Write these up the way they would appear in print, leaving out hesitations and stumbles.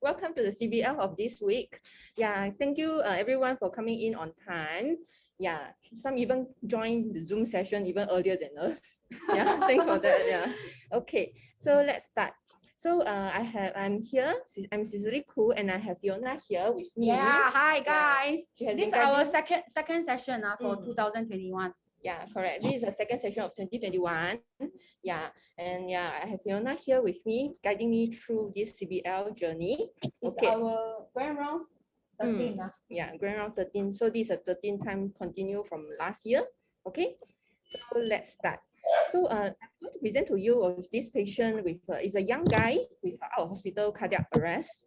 welcome to the CBL of this week. Yeah, thank you everyone for coming in on time. Yeah, some even joined the Zoom session even earlier than us. Yeah, thanks for that. Yeah. Okay, so let's start. So I'm here. I'm Cicely Khoo, and I have Fiona here with me. Yeah, hi guys. Yeah, This is our second session for 2021. Yeah, correct. This is the second session of 2021. Yeah, and yeah, I have Fiona here with me, guiding me through this CBL journey. It's our grand rounds 13. Yeah, grand round 13. So this is a 13th time continue from last year. Okay, so let's start. So I'm going to present to you of this patient with is a young guy with out of hospital cardiac arrest.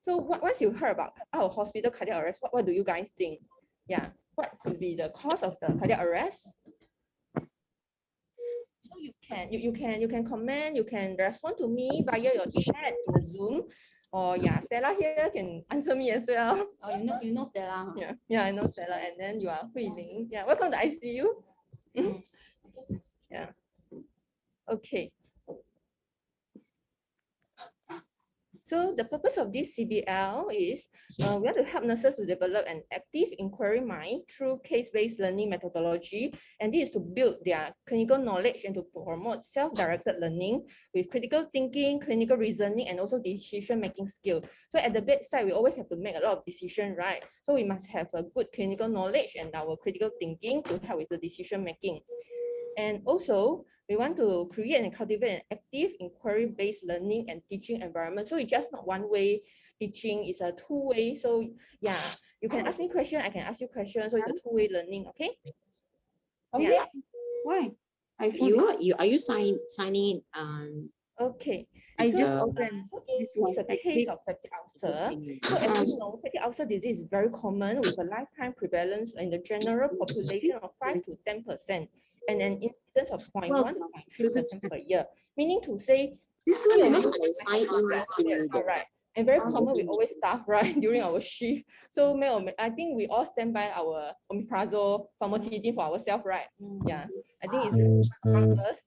So once you heard about out of hospital cardiac arrest, what do you guys think? Yeah, what could be the cause of the cardiac arrest? So you can comment, you can respond to me via your chat in the Zoom, or yeah, Stella here can answer me as well. Oh, you know Stella. Huh? Yeah, I know Stella, and then you are Hui Ling. Yeah, welcome to ICU. Yeah. Okay. So the purpose of this CBL is we want to help nurses to develop an active inquiry mind through case-based learning methodology. And this is to build their clinical knowledge and to promote self-directed learning with critical thinking, clinical reasoning, and also decision-making skill. So at the bedside, we always have to make a lot of decisions, right? So we must have a good clinical knowledge and our critical thinking to help with the decision-making. And also, we want to create and cultivate an active inquiry-based learning and teaching environment. So it's just not one way teaching, it's a two-way. So yeah, you can ask me question, I can ask you question. So it's a two-way learning, okay? Okay. Yeah. Why? Are you signing? Okay. I just opened. So this is a case of peptic ulcer. So as you know, peptic ulcer disease is very common with a lifetime prevalence in the general population of 5 to 10%. And an incidence of 0.1 to 0.3% per year, meaning to say, this one is right. And very common, we always staff right during our shift. So I think we all stand by our omeprazole, famotidine for ourselves, right? Yeah, I think it's among us.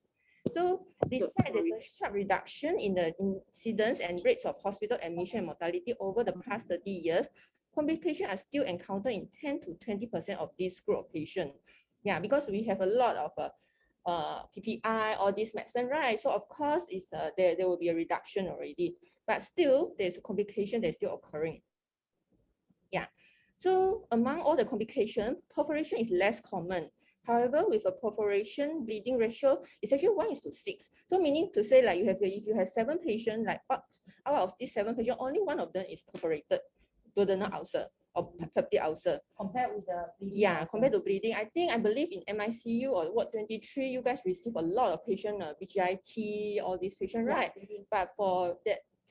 So despite there's a sharp reduction in the incidence and rates of hospital admission and mortality over the past 30 years, complications are still encountered in 10 to 20% of this group of patients. Yeah, because we have a lot of PPI, all this medicine, right? So of course, it's there will be a reduction already, but still there's a complication that's still occurring. Yeah, so among all the complications, perforation is less common. However, with a perforation bleeding ratio, it's actually 1:6. So meaning to say, like if you have 7 patients, like out of these 7 patients, only one of them is perforated duodenal ulcer or peptic ulcer. Compared with the bleeding. Yeah, compared to bleeding, I believe in MICU or Ward 23, you guys receive a lot of patient BGIT, all these patients, right? But for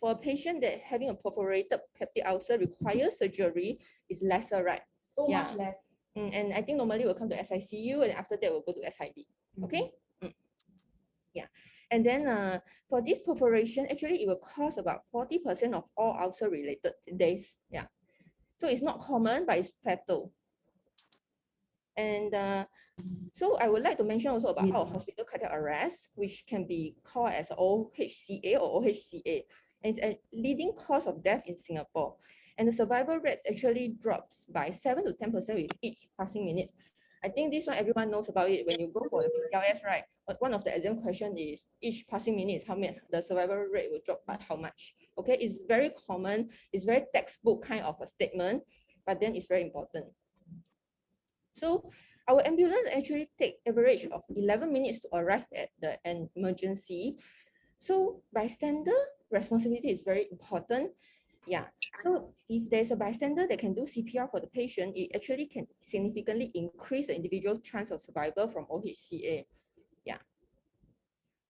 a patient that having a perforated peptic ulcer requires surgery is lesser, right? So much less. And I think normally we'll come to SICU, and after that we'll go to SID. Okay. Yeah. And then for this perforation, actually it will cause about 40% of all ulcer-related deaths. Yeah. So it's not common, but it's fatal. And so I would like to mention also about out-of-hospital cardiac arrest, which can be called as OHCA or OHCA. And it's a leading cause of death in Singapore. And the survival rate actually drops by 7 to 10% with each passing minute. I think this one everyone knows about it when you go for the PCLS, right? But one of the exam question is each passing minute, how many the survival rate will drop by how much? Okay, it's very common, it's very textbook kind of a statement, but then it's very important. So our ambulance actually take average of 11 minutes to arrive at the emergency. So bystander responsibility is very important. Yeah, so if there's a bystander that can do CPR for the patient, it actually can significantly increase the individual chance of survival from OHCA. Yeah.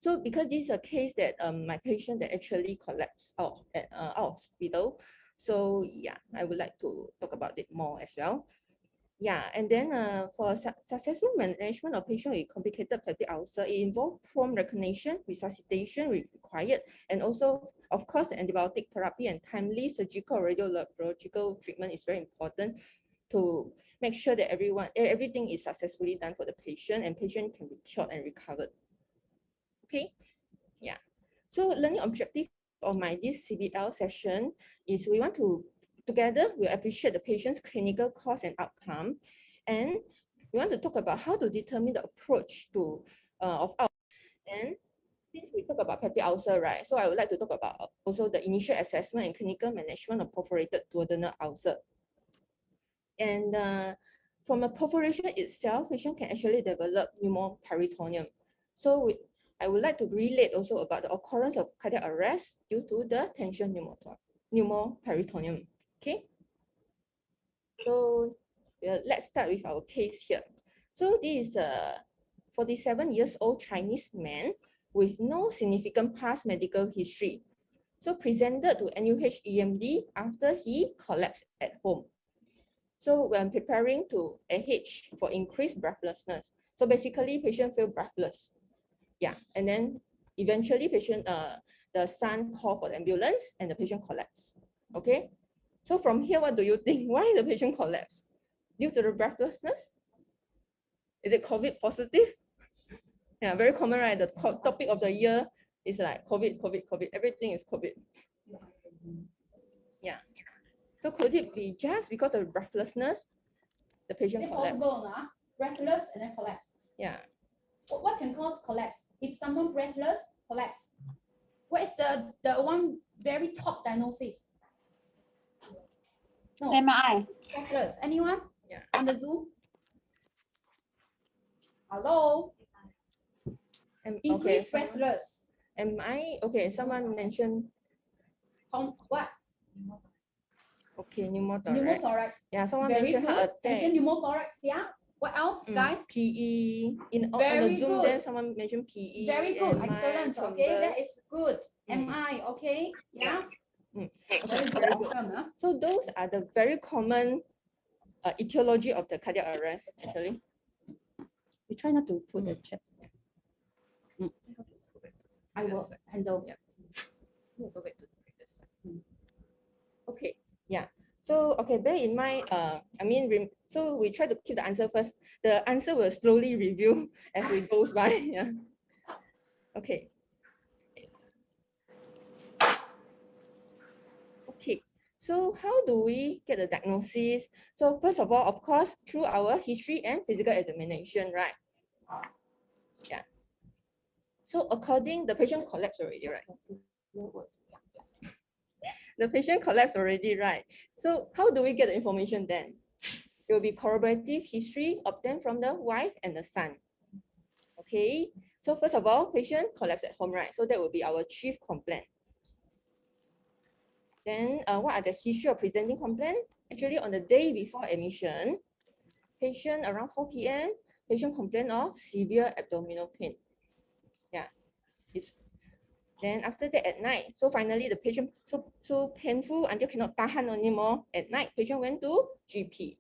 So because this is a case that my patient that actually collapsed out at hospital. So yeah, I would like to talk about it more as well. Yeah, and then for successful management of patient with complicated peptic ulcer, it involves prompt recognition, resuscitation required, and also, of course, the antibiotic therapy and timely surgical radiological treatment is very important to make sure that everything is successfully done for the patient and patient can be cured and recovered. Okay, yeah. So learning objective of my this CBL session is we want to together we appreciate the patient's clinical course and outcome, and we want to talk about how to determine the approach to of our. And since we talk about peptic ulcer, right? So I would like to talk about also the initial assessment and clinical management of perforated duodenal ulcer. And from a perforation itself, patient can actually develop pneumoperitoneum. So I would like to relate also about the occurrence of cardiac arrest due to the tension pneumoperitoneum. Okay. So let's start with our case here. So this is a 47-year-old Chinese man with no significant past medical history. So presented to NUH EMD after he collapsed at home. So when preparing to AH for increased breathlessness. So basically patient feel breathless. Yeah, and then eventually patient, the son called for the ambulance and the patient collapsed. Okay, so from here, what do you think? Why the patient collapsed? Due to the breathlessness? Is it COVID positive? Yeah, very common, right? The topic of the year is like COVID, COVID, COVID. Everything is COVID. Yeah. So could it be just because of breathlessness, the patient collapsed? Possible, huh? Breathless and then collapse. Yeah. What can cause collapse? If someone breathless, collapse. What is the one very top diagnosis? No. MRI. Breathless. Anyone? Yeah. On the Zoom? Hello? Increased breathless. Am I okay? Someone mentioned. What? Okay, pneumothorax. Pneumothorax. Yeah, someone Very mentioned heart good. attack. Mention pneumothorax. Yeah. What else, guys? PE. On the Very Zoom good. there, someone mentioned PE. Very good. MI, Excellent. Okay, that thrombus. is good. MI. Okay. Yeah. Okay, very good. So those are the very common etiology of the cardiac arrest. Actually, we try not to put the chats. I will handle. Yeah. We'll go back to the previous slide. Okay. Yeah. So okay, bear in mind. So we try to keep the answer first. The answer will slowly review as we goes by. Yeah. Okay. Okay. So how do we get the diagnosis? So first of all, of course, through our history and physical examination, right? Yeah. So according, the patient collapsed already, right? The patient collapsed already, right? So how do we get the information then? It will be corroborative history obtained from the wife and the son. Okay. So first of all, patient collapsed at home, right? So that will be our chief complaint. Then what are the history of presenting complaint? Actually, on the day before admission, patient around 4 p.m., patient complained of severe abdominal pain. Yeah. Then after that at night, so finally the patient so painful until cannot tahan anymore. At night, patient went to GP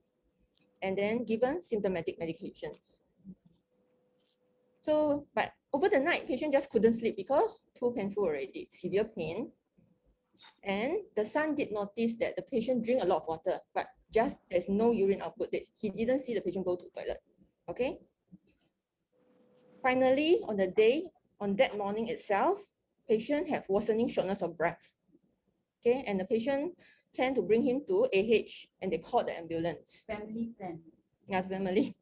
and then given symptomatic medications. So, but over the night, patient just couldn't sleep because too painful already, severe pain. And the son did notice that the patient drink a lot of water, but just there's no urine output. He didn't see the patient go to the toilet. Okay. Finally, on that morning itself, patient have worsening shortness of breath. Okay, and the patient planned to bring him to AH, and they called the ambulance. Family plan. Yeah, family.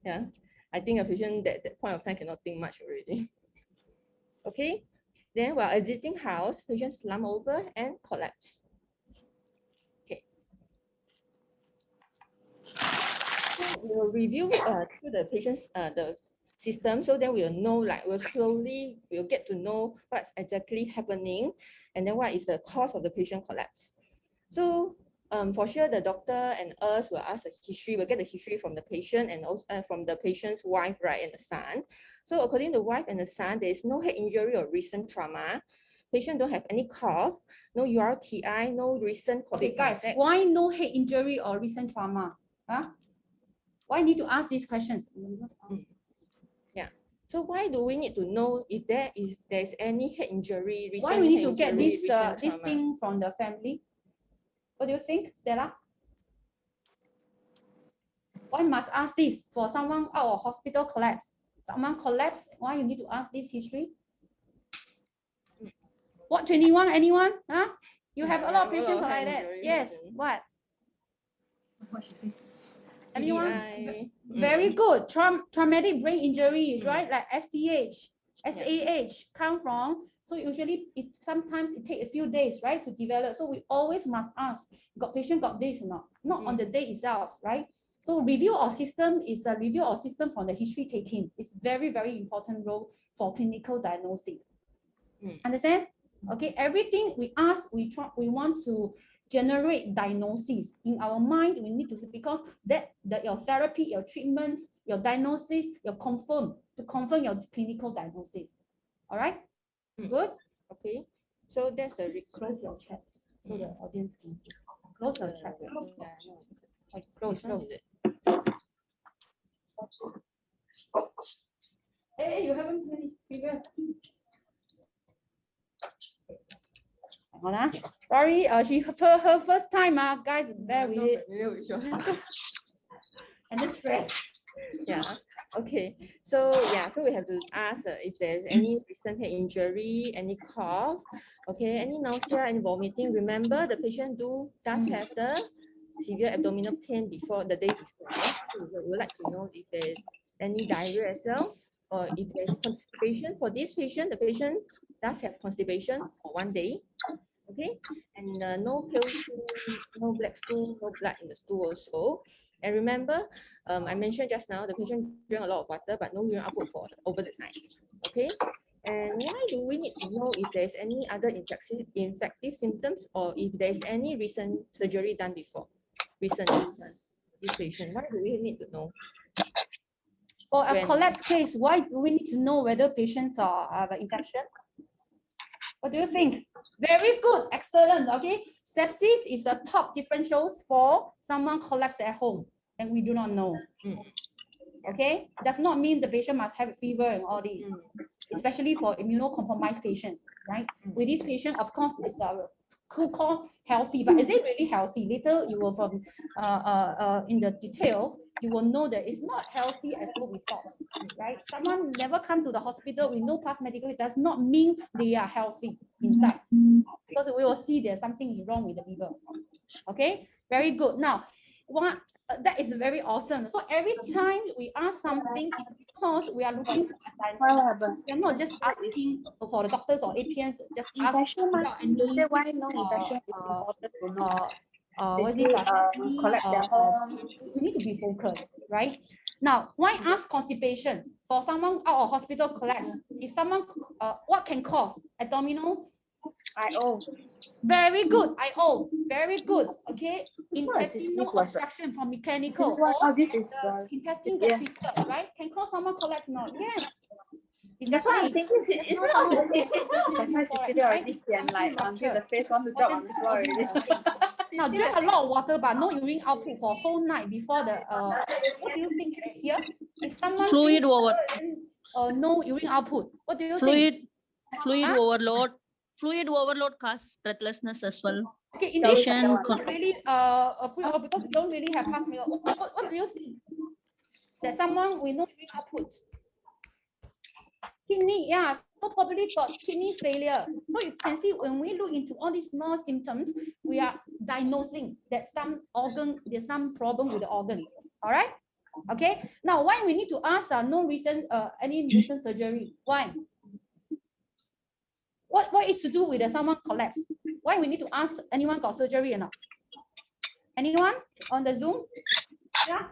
Yeah, I think a patient at that point of time cannot think much already. Okay, then while exiting house, patient slumped over and collapsed. Okay. So we'll review through the patient's the system, so then we'll know, like we'll get to know what's exactly happening, and then what is the cause of the patient collapse. So for sure, the doctor and us will ask a history. We'll get the history from the patient and also from the patient's wife, right, and the son. So according to the wife and the son, there is no head injury or recent trauma. Patient don't have any cough, no URTI, no recent COVID. Okay, guys, why no head injury or recent trauma? Huh? Why need to ask these questions? Yeah. So why do we need to know if there's any head injury? Why we need to get this this thing from the family? What do you think, Stella? Why must ask this for someone out of hospital collapse? Someone collapsed. Why you need to ask this history? What 21? Anyone? Huh? You have Yeah, a lot of I have a lot patients of like hand that. injury Yes. happen. What? Anyone? TBI. Very good. Traumatic brain injury, Mm. right? Like SDH, SAH come from. So usually sometimes it takes a few days, right, to develop. So we always must ask, got patient got this or not on the day itself, right? So review our system is a review our system from the history taking. It's very, very important role for clinical diagnosis. Understand? Okay, everything we ask, we want to generate diagnosis in our mind. We need to, because your therapy, your treatments, your diagnosis, your confirm your clinical diagnosis. All right, good. Okay, so that's a Close your chat so the audience can see. Close your chat. Like, close. Hey, you haven't finished previous. Hang on, sorry, her first time, guys, bear with it. And the stress. Yeah. Okay. So so we have to ask if there's any recent head injury, any cough, okay, any nausea and vomiting. Remember, the patient does have the severe abdominal pain before the day before. So we would like to know if there's any diarrhea as well, or if there's constipation. For this patient, the patient does have constipation for 1 day. Okay, and no pale stool, no black stool, no blood in the stool also. And remember, I mentioned just now, the patient drank a lot of water, but no urine output for over the night. Okay, and why do we need to know if there's any other infective symptoms, or if there's any recent surgery done before? Recently done, this patient, why do we need to know? For a collapse case, why do we need to know whether patients have an infection? What do you think? Very good, excellent. Okay, sepsis is the top differentials for someone collapsed at home, and we do not know. Okay, does not mean the patient must have a fever and all these, especially for immunocompromised patients, right? With this patient, of course, it's called healthy, but is it really healthy? Later, you will from in the detail, you will know that it's not healthy as what we thought, right? Someone never come to the hospital with no past medical, it does not mean they are healthy inside, because we will see there's something is wrong with the liver. Okay, very good. Now, that is very awesome. So every time we ask something, it's because we are looking for a diagnosis. We are not just asking for the doctors or APNs, just ask without any why no infection is important to know. what is we need to be focused, right? Now, why ask constipation for someone out of hospital collapse? If someone, what can cause abdominal? IO. Very good. IO. Very good. Okay. Intestinal obstruction from mechanical. Or this is intestine get twisted, right? Can cause someone collapse or not? Yes. That's why I'm thinking it's not the same. That's why Cecilia already sian, like until the face want to drop on the floor already. Now drink a lot of water, but no urine output for whole night before the what do you think here? If someone fluid over no urine output, what do you think? Fluid overload. Fluid overload causes breathlessness as well. Okay, in this case, not really fluid because we don't really have past medical. What do you think? That someone with no urine output. Kidney, yeah, so probably got kidney failure. So you can see when we look into all these small symptoms, we are diagnosing that there's some problem with the organs. All right. Okay. Now, why we need to ask any recent surgery? Why? What is to do with someone collapse? Why we need to ask anyone got surgery or not? Anyone on the Zoom? Yeah.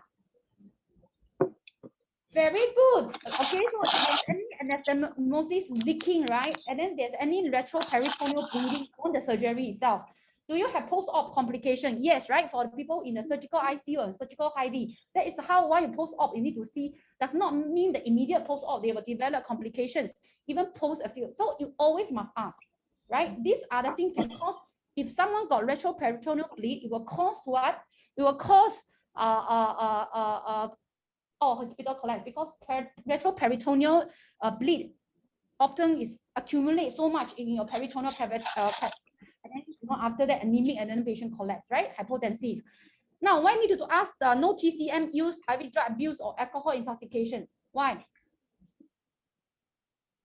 Very good. Okay, so if there's any anastomosis leaking, right? And then there's any retroperitoneal bleeding on the surgery itself. Do you have post-op complication? Yes, right? For the people in the surgical ICU or surgical high-D, that is why you post-op, you need to see. Does not mean the immediate post-op, they will develop complications, even post a few. So you always must ask, right? These are the things can cause, if someone got retroperitoneal bleed, it will cause what? It will cause hospital collapse, because retroperitoneal bleed often is accumulate so much in your peritoneal cavity, and then after that anemic, and then the patient collapse, right? Hypotensive. Now, why need to ask the no TCM use, IV drug abuse, or alcohol intoxication? Why?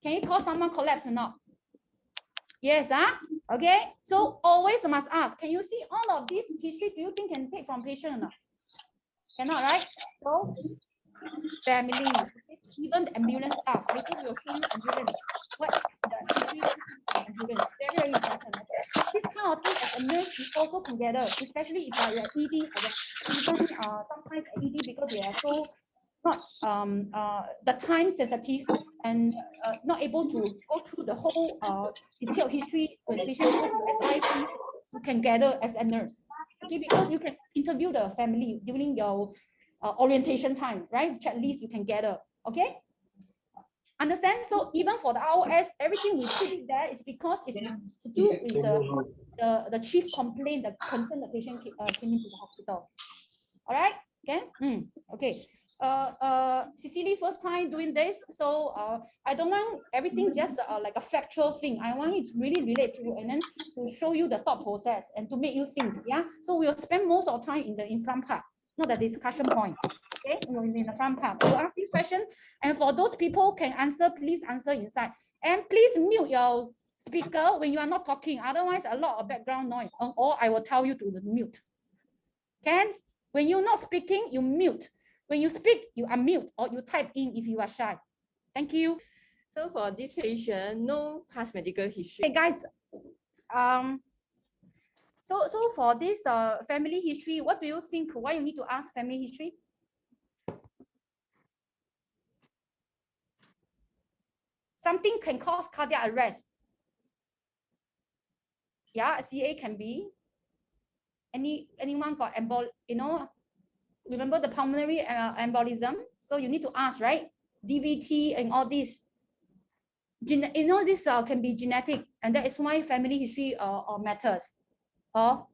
Can you cause someone collapse or not? Yes, okay. So always must ask, can you see all of this history? Do you think can take from patient or not? Cannot, right? So family, okay? Even the ambulance staff, later we will show you ambulance. What the history from ambulance, very, very important. Okay? This kind of thing as a nurse, we also together, especially if you are at ED, even sometimes at ED because they are so not the time sensitive and not able to go through the whole detailed history when patient go to SIC, you can gather as a nurse, okay, because you can interview the family during your orientation time, right? Checklist you can gather, okay? Understand? So even for the ROS, everything we put it there is because it's to do with the chief complaint, the concern the patient came into the hospital. All right? Okay. Okay. Cecily, first time doing this, so I don't want everything just like a factual thing. I want it to really relate to you and then to show you the thought process and to make you think. Yeah. So we'll spend most of time in the front part, not the discussion point. Okay, in the front part. We'll ask you question, and for those people can answer, please answer inside, and please mute your speaker when you are not talking. Otherwise, a lot of background noise, or I will tell you to mute. Can? When you're not speaking, you mute. When you speak, you unmute or you type in if you are shy. Thank you. So for this patient, no past medical history. Hey guys, so for this family history, what do you think? Why you need to ask family history? Something can cause cardiac arrest. Yeah, CA can be. Anyone got remember the pulmonary embolism? So you need to ask, right? DVT and all this. This can be genetic, and that is why family history matters.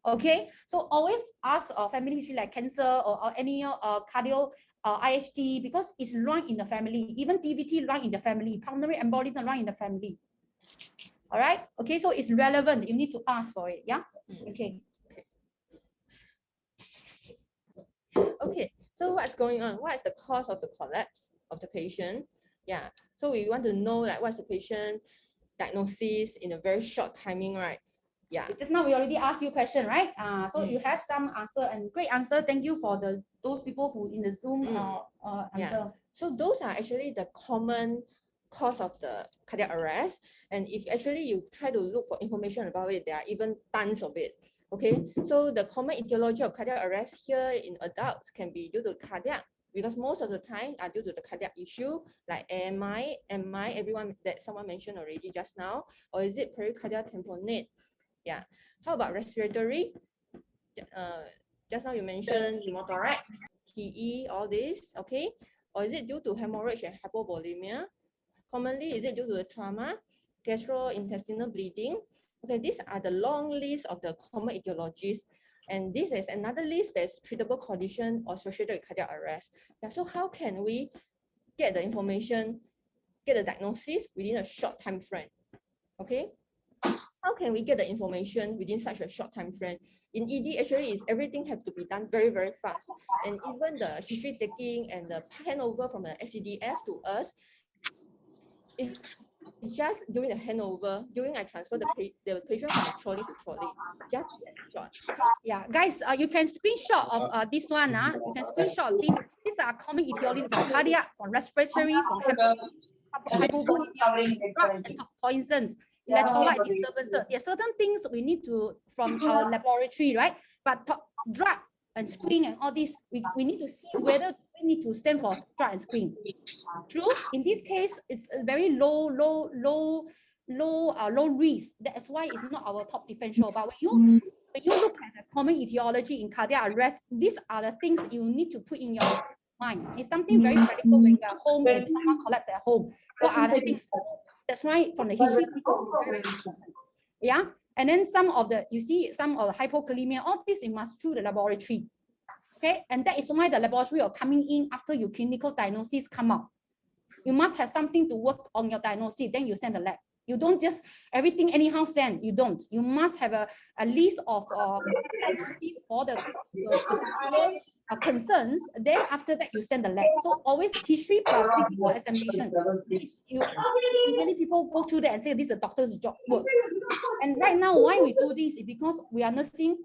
Okay, so always ask family history like cancer or any cardio IHT because it's run in the family. Even DVT run in the family. Pulmonary embolism run in the family. All right. Okay, so it's relevant. You need to ask for it. Yeah. Okay. Okay, so what's going on? What is the cause of the collapse of the patient? Yeah, so we want to know like what's the patient diagnosis in a very short timing, right? Yeah. Just now we already asked you question, right? So you have some answer and great answer. Thank you for those people who in the Zoom answer. Yeah. So those are actually the common cause of the cardiac arrest. And if actually you try to look for information about it, there are even tons of it. Okay, so the common etiology of cardiac arrest here in adults can be due to cardiac, because most of the time are due to the cardiac issue like AMI, MI, everyone that someone mentioned already just now, or is it pericardial tamponade? Yeah. How about respiratory? Just now you mentioned pneumothorax, PE, all this, okay? Or is it due to hemorrhage and hypovolemia? Commonly, is it due to the trauma, gastrointestinal bleeding? Okay, these are the long list of the common etiologies. And this is another list that's treatable condition associated with cardiac arrest. Yeah, so how can we get the information, get the diagnosis within a short time frame? Okay, how can we get the information within such a short time frame? In ED, actually, everything has to be done very, very fast. And even the history taking and the handover from the SCDF to us, it's just during the handover, during I transfer the patient from trolley to trolley, just short. Yeah, guys, you can screenshot of this one. You can screenshot this. These are common etiology from cardiac, from respiratory, from hypovolemia, poisons, electrolyte disturbances. There are certain things we need to from our laboratory, right? But drug and screen and all this, we need to see whether we need to send for drug and screen. True. In this case, it's a very low risk. That's why it's not our top differential. But when you look at the common etiology in cardiac arrest, these are the things you need to put in your mind. It's something very practical when you're at home and someone collapses at home. What are the things? That's why from the history, very important. Yeah. And then some of the hypokalemia, all this you must through the laboratory. Okay. And that is why the laboratory are coming in after your clinical diagnosis come out. You must have something to work on your diagnosis, then you send the lab. You don't just everything anyhow send. You don't. You must have a list of diagnoses for the particular concerns. Then after that, you send the lab. So always history plus physical examination. Usually people go through that and say this is a doctor's job work. And right now, why we do this is because we are nursing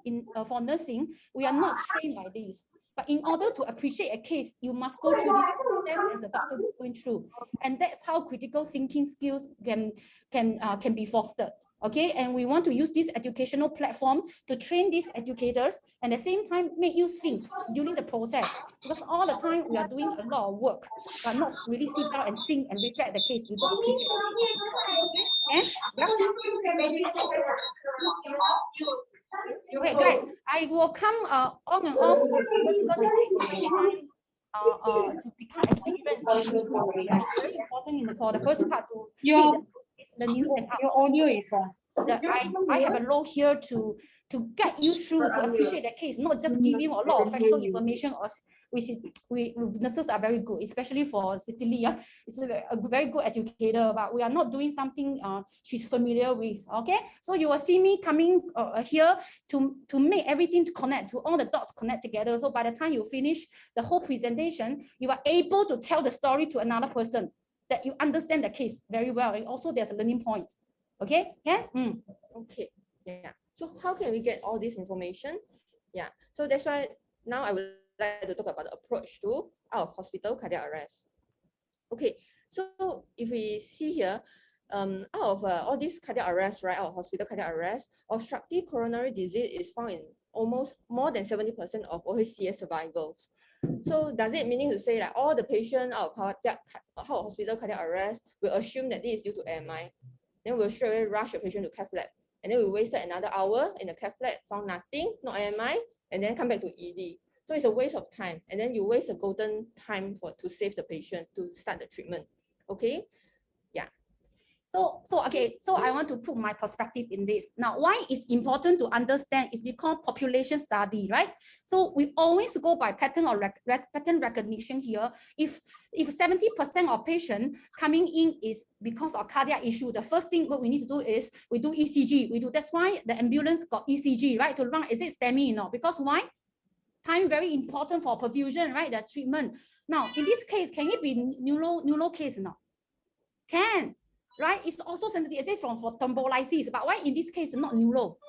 for nursing. We are not trained by this. But in order to appreciate a case, you must go through this process as a doctor is going through, and that's how critical thinking skills can be fostered. Okay, and we want to use this educational platform to train these educators and at the same time make you think during the process, because all the time we are doing a lot of work but not really sit down and think and reflect the case. You don't appreciate it. Okay, okay guys, I will come on and off because it takes some time to become experienced. It's very important for the first part to read learning setup. Your audio is I have a role here to get you through to appreciate the case, not just give you a lot of factual information, or which is we nurses are very good, especially for Cecilia. It's a very good educator, but we are not doing something she's familiar with. Okay, so you will see me coming here to make everything to connect, to all the dots connect together. So by the time you finish the whole presentation, you are able to tell the story to another person, that you understand the case very well, and also there's a learning point. Okay, can? Okay, yeah. So how can we get all this information? Yeah, so that's why now I would like to talk about the approach to out of hospital cardiac arrest. Okay, so if we see here, out of all these cardiac arrests, right, out of hospital cardiac arrest, obstructive coronary disease is found in almost more than 70% of OHCA survivals. So does it meaning to say that all the patients out of hospital cardiac arrest will assume that this is due to AMI? Then we'll straight away rush the patient to cath lab. And then we wasted another hour in the cath lab, found nothing, no AMI, and then come back to ED. So it's a waste of time. And then you waste a golden time to save the patient to start the treatment. Okay? Yeah. So I want to put my perspective in this. Now, why it's important to understand is because population study, right? So we always go by pattern or pattern recognition here. If 70% of patients coming in is because of cardiac issue, the first thing what we need to do is we do ECG. That's why the ambulance got ECG, right? To run, is it STEMI, because why? Time very important for perfusion, right? The treatment. Now, in this case, can it be neuro case now? Can. Right, it's also sensitive for thrombolysis, but why in this case not neuro?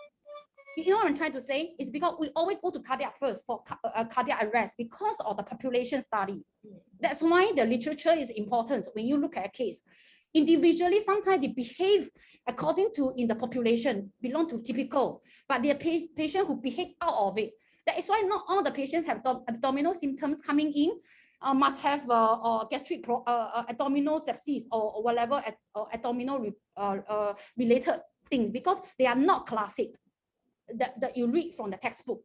You know what I'm trying to say? It's because we always go to cardiac first for cardiac arrest because of the population study. That's why the literature is important when you look at a case. Individually, sometimes they behave according to in the population belong to typical, but there are patients who behave out of it. That is why not all the patients have abdominal symptoms coming in. Must have gastric abdominal sepsis or whatever abdominal related things, because they are not classic that you read from the textbook.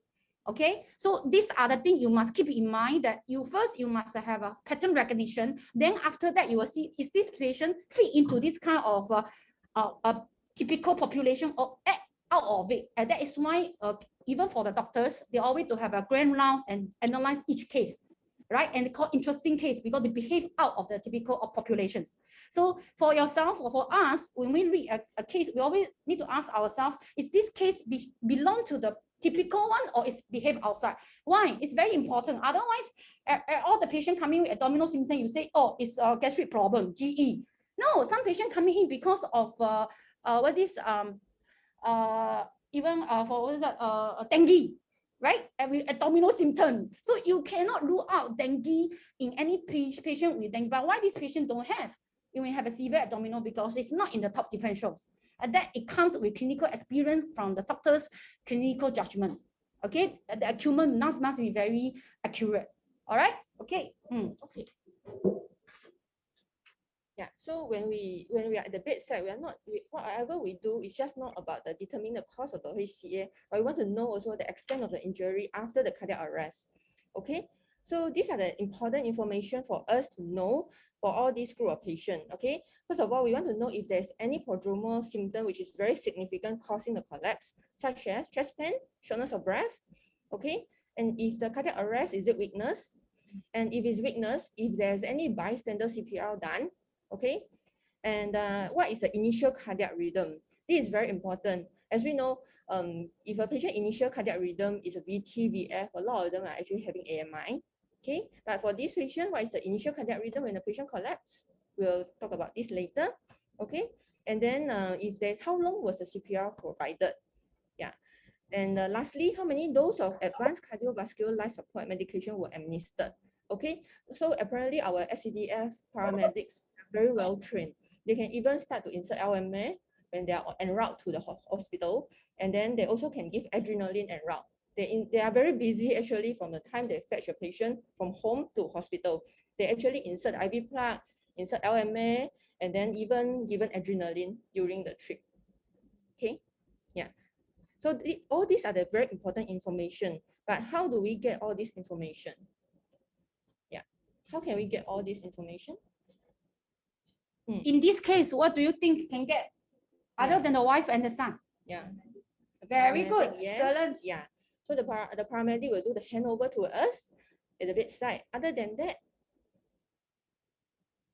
Okay, so these are the things you must keep in mind, that you must have a pattern recognition. Then after that, you will see is this patient fit into this kind of a typical population or out of it. And that is why even for the doctors, they always to have a grand rounds and analyze each case. Right, and they call interesting case because they behave out of the typical of populations. So for yourself or for us, when we read a case, we always need to ask ourselves: is this case belong to the typical one or is behave outside? Why? It's very important. Otherwise, all the patient coming with abdominal symptom, you say, oh, it's a gastric problem, GE. No, some patient coming in because of even for what is that dengue. Right, every abdominal symptom. So you cannot rule out dengue in any patient with dengue. But why this patient don't have? You may have a severe abdominal because it's not in the top differentials. And that it comes with clinical experience from the doctor's clinical judgment. Okay, the acumen must be very accurate. All right. Okay. Okay. Yeah, so when we are at the bedside, whatever we do is just not about the determining the cause of the OHCA, but we want to know also the extent of the injury after the cardiac arrest. Okay, so these are the important information for us to know for all these group of patients. Okay, first of all, we want to know if there's any prodromal symptom which is very significant causing the collapse, such as chest pain, shortness of breath. Okay, and if the cardiac arrest, is it weakness? And if it's weakness, if there's any bystander CPR done. Okay, And what is the initial cardiac rhythm? This is very important. As we know, if a patient initial cardiac rhythm is a VT, VF, a lot of them are actually having AMI. Okay, but for this patient, what is the initial cardiac rhythm when the patient collapses? We'll talk about this later. Okay, and then if there's how long was the CPR provided? Yeah, and lastly, how many doses of advanced cardiovascular life support medication were administered? Okay, so apparently our SCDF paramedics are very well trained. They can even start to insert LMA when they are en route to the hospital, and then they also can give adrenaline en route. They are very busy actually from the time they fetch a patient from home to hospital. They actually insert IV plug, insert LMA, and then even given adrenaline during the trip. Okay, yeah. So all these are the very important information. But how do we get all this information? Yeah, how can we get all this information? In this case, what do you think can get other than the wife and the son? Yeah. Very good. Yes. Excellent. Yeah. So the paramedic will do the handover to us at the bedside. Other than that,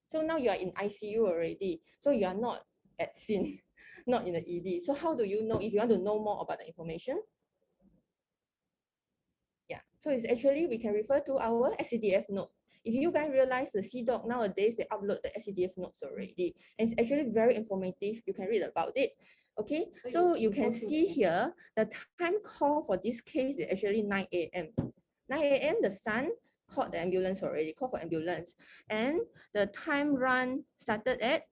so now you are in ICU already. So you are not at scene, not in the ED. So how do you know if you want to know more about the information? Yeah. So it's actually we can refer to our SCDF note. If you guys realize the CDoc nowadays, they upload the SCDF notes already. And it's actually very informative. You can read about it. Okay, so you can see here, the time call for this case is actually 9 a.m. 9 a.m. the son called the ambulance already, called for ambulance. And the time run started at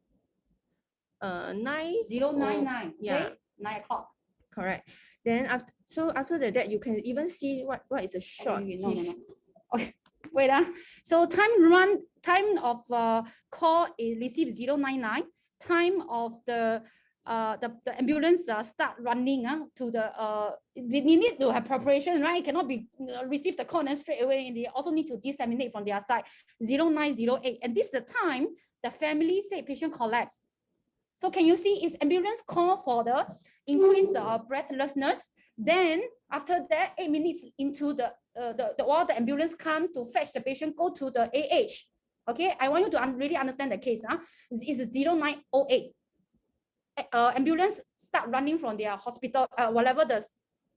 099. Yeah. Okay? 9 o'clock. Correct. Then after that, you can even see what is a short. No. Okay, wait. So time of call is received 099. Time of the ambulance start running to the we need to have preparation, right? It cannot be receive the call and straight away, and they also need to disseminate from their side. 0908, and this is the time the family say patient collapse. So can you see is ambulance call for the increased breathlessness? Then after that, 8 minutes into while the ambulance come to fetch the patient, go to the AH. Okay, I want you to really understand the case. It's 0908. Ambulance start running from their hospital, whatever the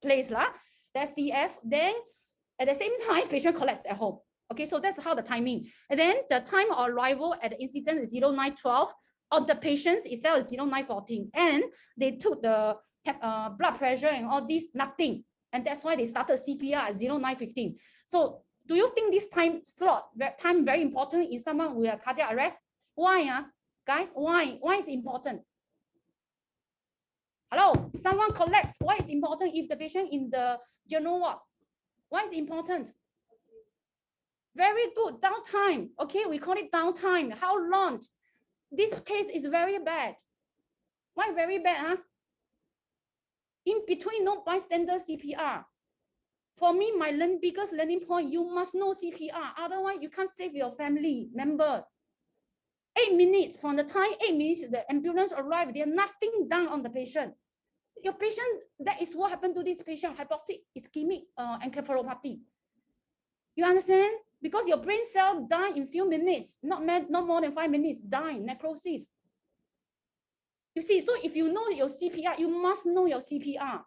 place the SDF. Then at the same time, patient collapsed at home. Okay, so that's how the timing. And then the time of arrival at the incident is 0912. On the patients itself is 0914. And they took the blood pressure and all this, nothing. And that's why they started CPR at 0915. So do you think this time very important in someone with a cardiac arrest? Why, guys? Why is it important? Hello, someone collapsed. Why is it important if the patient in the general ward? Why is it important? Very good, downtime. Okay, we call it downtime. How long? This case is very bad. Why very bad? In between, no bystander CPR. For me, my biggest learning point, you must know CPR. Otherwise, you can't save your family member. 8 minutes from the time 8 minutes the ambulance arrived, there's nothing done on the patient. Your patient, that is what happened to this patient, hypoxic ischemic encephalopathy. You understand? Because your brain cell die in few minutes, not more than 5 minutes, die, necrosis. You see, so if you know your CPR, you must know your CPR.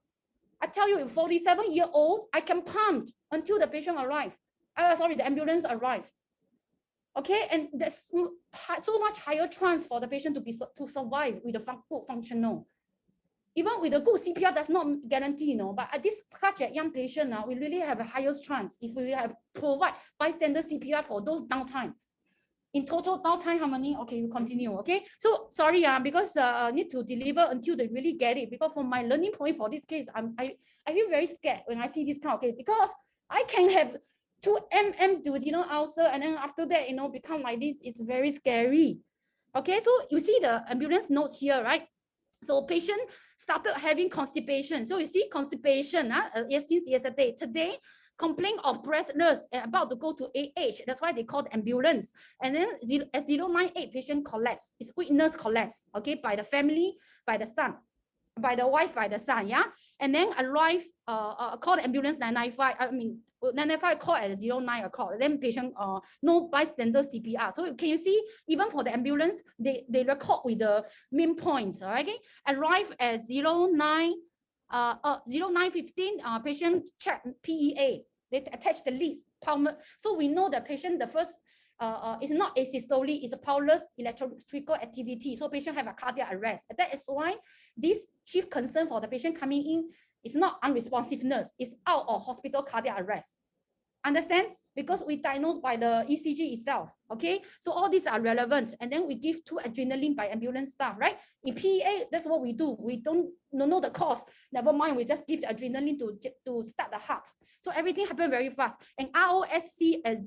I tell you, 47-year-old, I can pump until the patient arrives. The ambulance arrived. Okay, and there's so much higher chance for the patient to survive with a good functional. Even with a good CPR, that's not guaranteed, but at this such a young patient now, we really have a highest chance if we have provide bystander CPR for those downtime. In total downtime, how many? Okay, you continue. Okay, so sorry, because I need to deliver until they really get it. Because from my learning point for this case, I feel very scared when I see this kind of case, because I can have 2 mm duodenal ulcer, and then after that, become like this. It's very scary. Okay, so you see the ambulance notes here, right? So patient started having constipation. So you see constipation, since yesterday. Today, complaint of breathless and about to go to AH. That's why they called ambulance. And then at 098, patient collapse. It's witness collapse, okay, by the family, by the son. by the wife, by the son, yeah, and then arrive, call the ambulance 995. I mean 995 call at 09 o'clock. Then patient no bystander CPR. So can you see, even for the ambulance, they record with the main points. All right, okay? Arrive at 0915. Patient check PEA. They attach the leads. So we know the patient, the first is not asystole, it's a pulse electrical activity. So patient have a cardiac arrest. That is why this chief concern for the patient coming in is not unresponsiveness, it's out of hospital cardiac arrest. Understand? Because we diagnose by the ECG itself. Okay, so all these are relevant, and then we give 2 adrenaline by ambulance staff, right? In PEA, that's what we do. We don't know the cause. Never mind, we just give the adrenaline to start the heart. So everything happened very fast. And ROSC at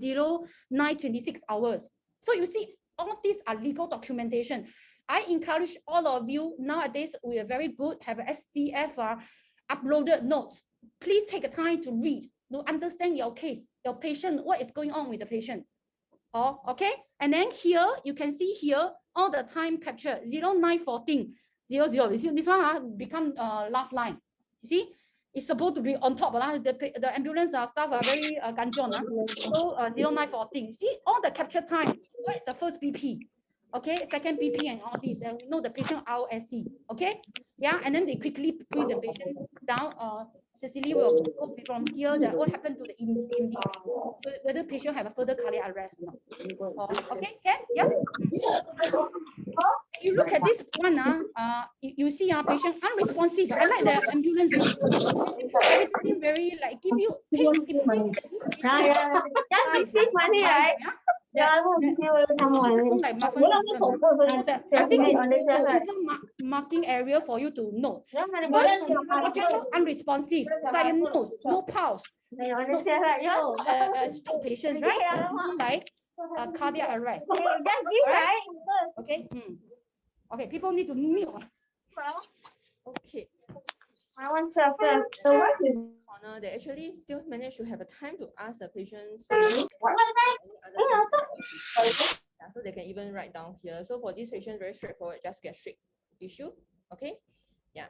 0926 hours. So you see, all these are legal documentation. I encourage all of you, nowadays we are very good, have SDF uploaded notes. Please take the time to read, to understand your case, your patient, what is going on with the patient. Oh, okay. And then here, you can see here, all the time capture 0914, 00. This one become last line. You see, it's supposed to be on top. The ambulance staff are very ganjion. So 0914. See, all the capture time. What is the first BP? Okay, second BP and all this, and we know the patient ROSC. Okay, yeah, and then they quickly put the patient down. Cecily will go from here that what happened to the EMD, whether patient have a further cardiac arrest or not. Okay, can yeah. You look at this one, you see our patient unresponsive. I like the ambulance. Everything very like give you take money, right? I think it's marking area for you to know. First, unresponsive, cyanosis, no pulse. Stroke patients, right? It's more like cardiac arrest. Right? Okay. Okay, people need to mute. Okay. I want to They actually still manage to have a time to ask the patients. So they can even write down here. So for this patient, very straightforward, just gastric issue. Okay. Yeah.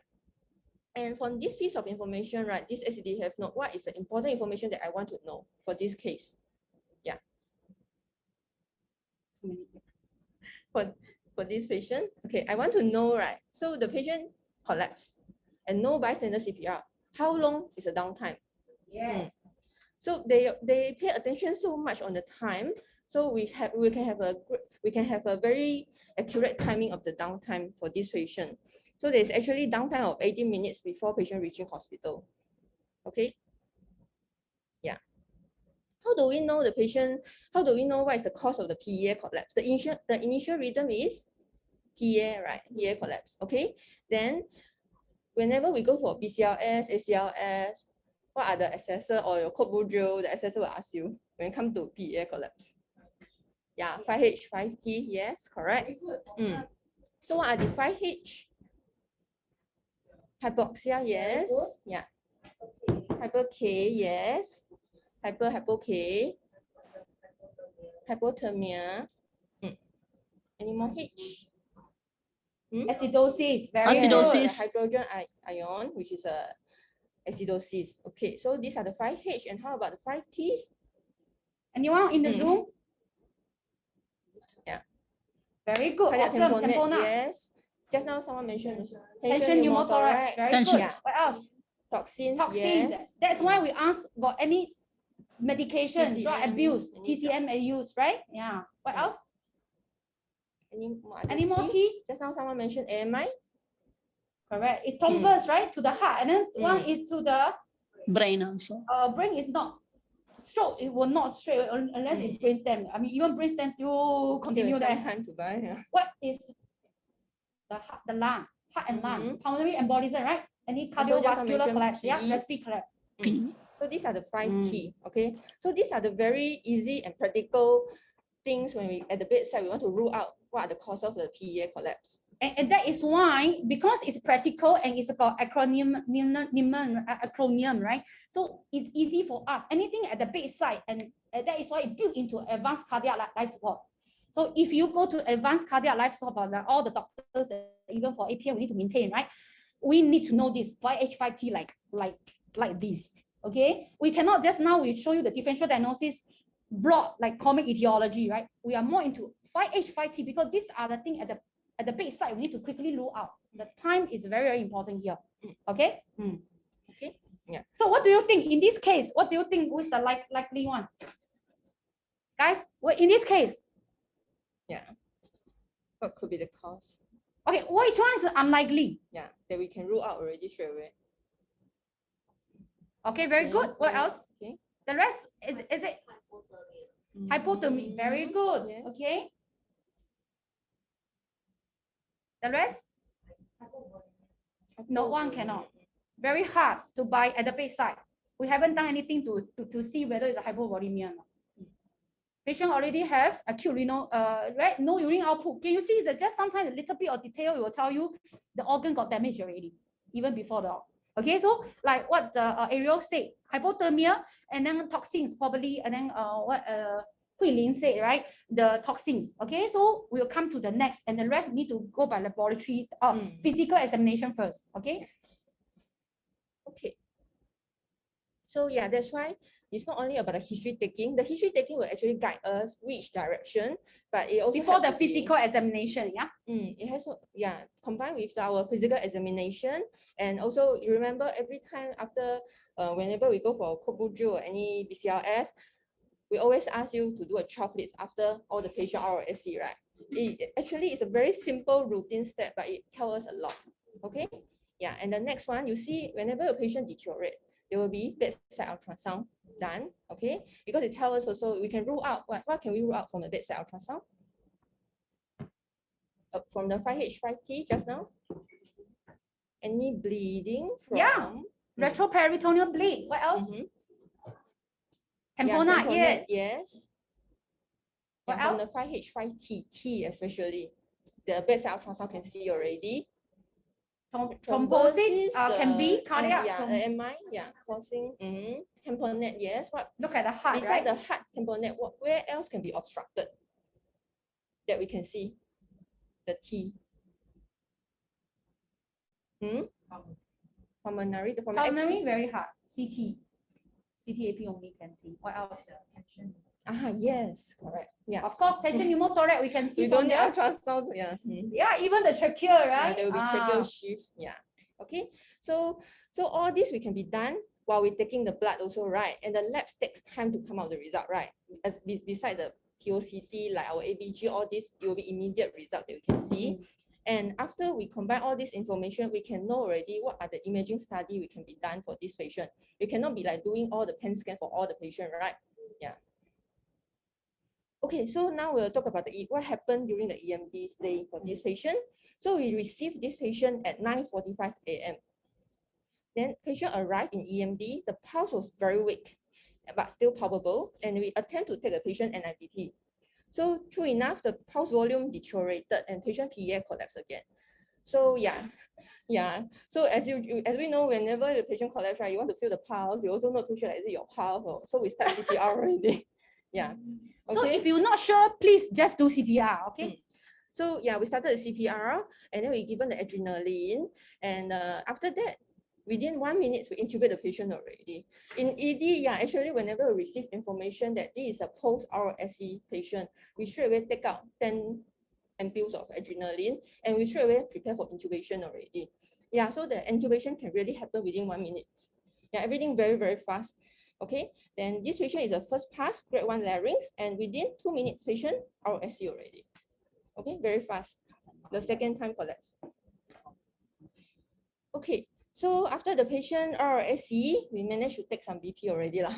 And from this piece of information, right, this SCDF note, what is the important information that I want to know for this case? Yeah. For this patient, okay, I want to know, right? So the patient collapsed and no bystander CPR. How long is the downtime? Yes. So they pay attention so much on the time. So we can have a very accurate timing of the downtime for this patient. So there's actually downtime of 18 minutes before patient reaching hospital. Okay. Yeah. How do we know the patient? How do we know what is the cause of the PEA collapse? The initial rhythm is PEA, right? PEA collapse. Okay. Then whenever we go for BCLS, ACLS, what are the assessor or your code blue drill? The assessor will ask you when it comes to PEA collapse. Yeah, 5H, 5T, yes, correct. So what are the 5H? Hypoxia, yes. Yeah. Hyper K, yes. Hypo K. Hypothermia. Any more H? Acidosis, very Acidosis. Hydrogen ion, which is a acidosis. Okay, so these are the 5H. And how about the 5Ts? Anyone in the Zoom? Yeah. Very good. Awesome. Tamponade. Yes. Just now someone mentioned tension pneumothorax. Very Tension. good. Yeah. What else? Toxins. Toxins. Yes. That's why we ask, got any medication, TCM, drug abuse, any TCM drugs. use, right? Yeah. What else? Any more T? T? Just now someone mentioned AMI. Correct. It's thrombus, right? To the heart. And then one is to the Brain also. brain is not stroke. It will not straight unless it's brainstem. I mean, even brainstem still continue there. Time to buy. Yeah. What is the heart, the lung, heart and lung, pulmonary embolism, right? Any cardiovascular collapse, yeah, respiratory collapse. So these are the 5T. Okay. So these are the very easy and practical things when we at the bedside we want to rule out what are the cause of the PEA collapse. And that is why, because it's practical and it's got acronym, right? So it's easy for us. Anything at the bedside, and that is why it built into advanced cardiac life support. So if you go to advanced cardiac life support, all the doctors, even for APM, we need to maintain, right? we need to know this 5H5T like this. Okay, we cannot just now we show you the differential diagnosis broad like common etiology, right? We are more into 5H5T because these are the thing at the bedside we need to quickly rule out. The time is very, very important here. Okay. Okay. Yeah. So what do you think in this case? What do you think was the likely one? Guys, well, in this case, Yeah. What could be the cause? okay, which one is unlikely? Yeah, that we can rule out already straight away. Okay, very good. What else? Okay. The rest is it hypothermia? Very good. Yes. Okay. The rest? No one cannot. Very hard to buy at the bedside. We haven't done anything to see whether it's a hypovolemia or not. Patient already have acute renal, right? No urine output. Can you see that just sometimes a little bit of detail will tell you the organ got damaged already, even before the. Okay, so like what Ariel said, hypothermia and then toxins probably, and then what Hui Lin said, right? The toxins. Okay, so we'll come to the next, and the rest need to go by laboratory physical examination first. Okay. Okay. So yeah, that's why it's not only about the history taking. The history taking will actually guide us which direction, but it also Before the have to be- physical examination, yeah. It has to, yeah, combined with our physical examination, and also you remember every time after whenever we go for Kobuju or any BCLS, we always ask you to do a 12 leads after all the patient RSC, right? It actually is a very simple routine step, but it tells us a lot. Okay, yeah, and the next one, you see, whenever a patient deteriorate, there will be bedside ultrasound done. Okay, because it tells us also we can rule out what can we rule out from the bedside ultrasound. From the 5H5T just now? Any bleeding from? Yeah. Retroperitoneal bleed. What else? Tamponade, yes. Yes. What From else? the 5H5T especially, the bedside ultrasound can see already. Thrombosis can be cardiac. Yeah, the MI, yeah, causing tamponade, yes. What? Look at the heart, Besides right? the heart tamponade, where else can be obstructed that we can see? The T. Pulmonary, the from Pulmonary, very hard. CTAP only can see. What else? Yes, correct. Yeah. Of course, tension pneumothorax we can see. We don't need ultrasound. Yeah. Yeah, even the trachea, right? Yeah, there will be tracheal shift. Yeah. Okay. So all this we can be done while we're taking the blood also, right? And the labs takes time to come out the result, right? As beside the POCT, like our ABG, all this, it will be immediate result that we can see. And after we combine all this information, we can know already what are the imaging study we can be done for this patient. We cannot be like doing all the PET scan for all the patient, right? Yeah. Okay, so now we'll talk about what happened during the EMD stay for this patient. So we received this patient at 9:45 a.m. Then patient arrived in EMD. The pulse was very weak, but still palpable, and we attempt to take the patient NIBP. So true enough, the pulse volume deteriorated and patient PEA collapsed again. So yeah. So as we know, whenever the patient collapses, right, you want to feel the pulse. You also not too sure is it your pulse, so we start CPR already. Yeah. Okay. So if you're not sure, please just do CPR. Okay. So yeah, we started the CPR, and then we given the adrenaline, and after that, within 1 minute, we intubate the patient already. In ED, yeah, actually, whenever we receive information that this is a post-RSC patient, we straight away take out 10 ampules of adrenaline, and we straight away prepare for intubation already. Yeah, so the intubation can really happen within 1 minute. Yeah, everything very, very fast. Okay, then this patient is a first pass, grade 1 larynx, and within 2 minutes, patient RSC already. Okay, very fast. The second time collapse. Okay, so after the patient RSC, we managed to take some BP already lah.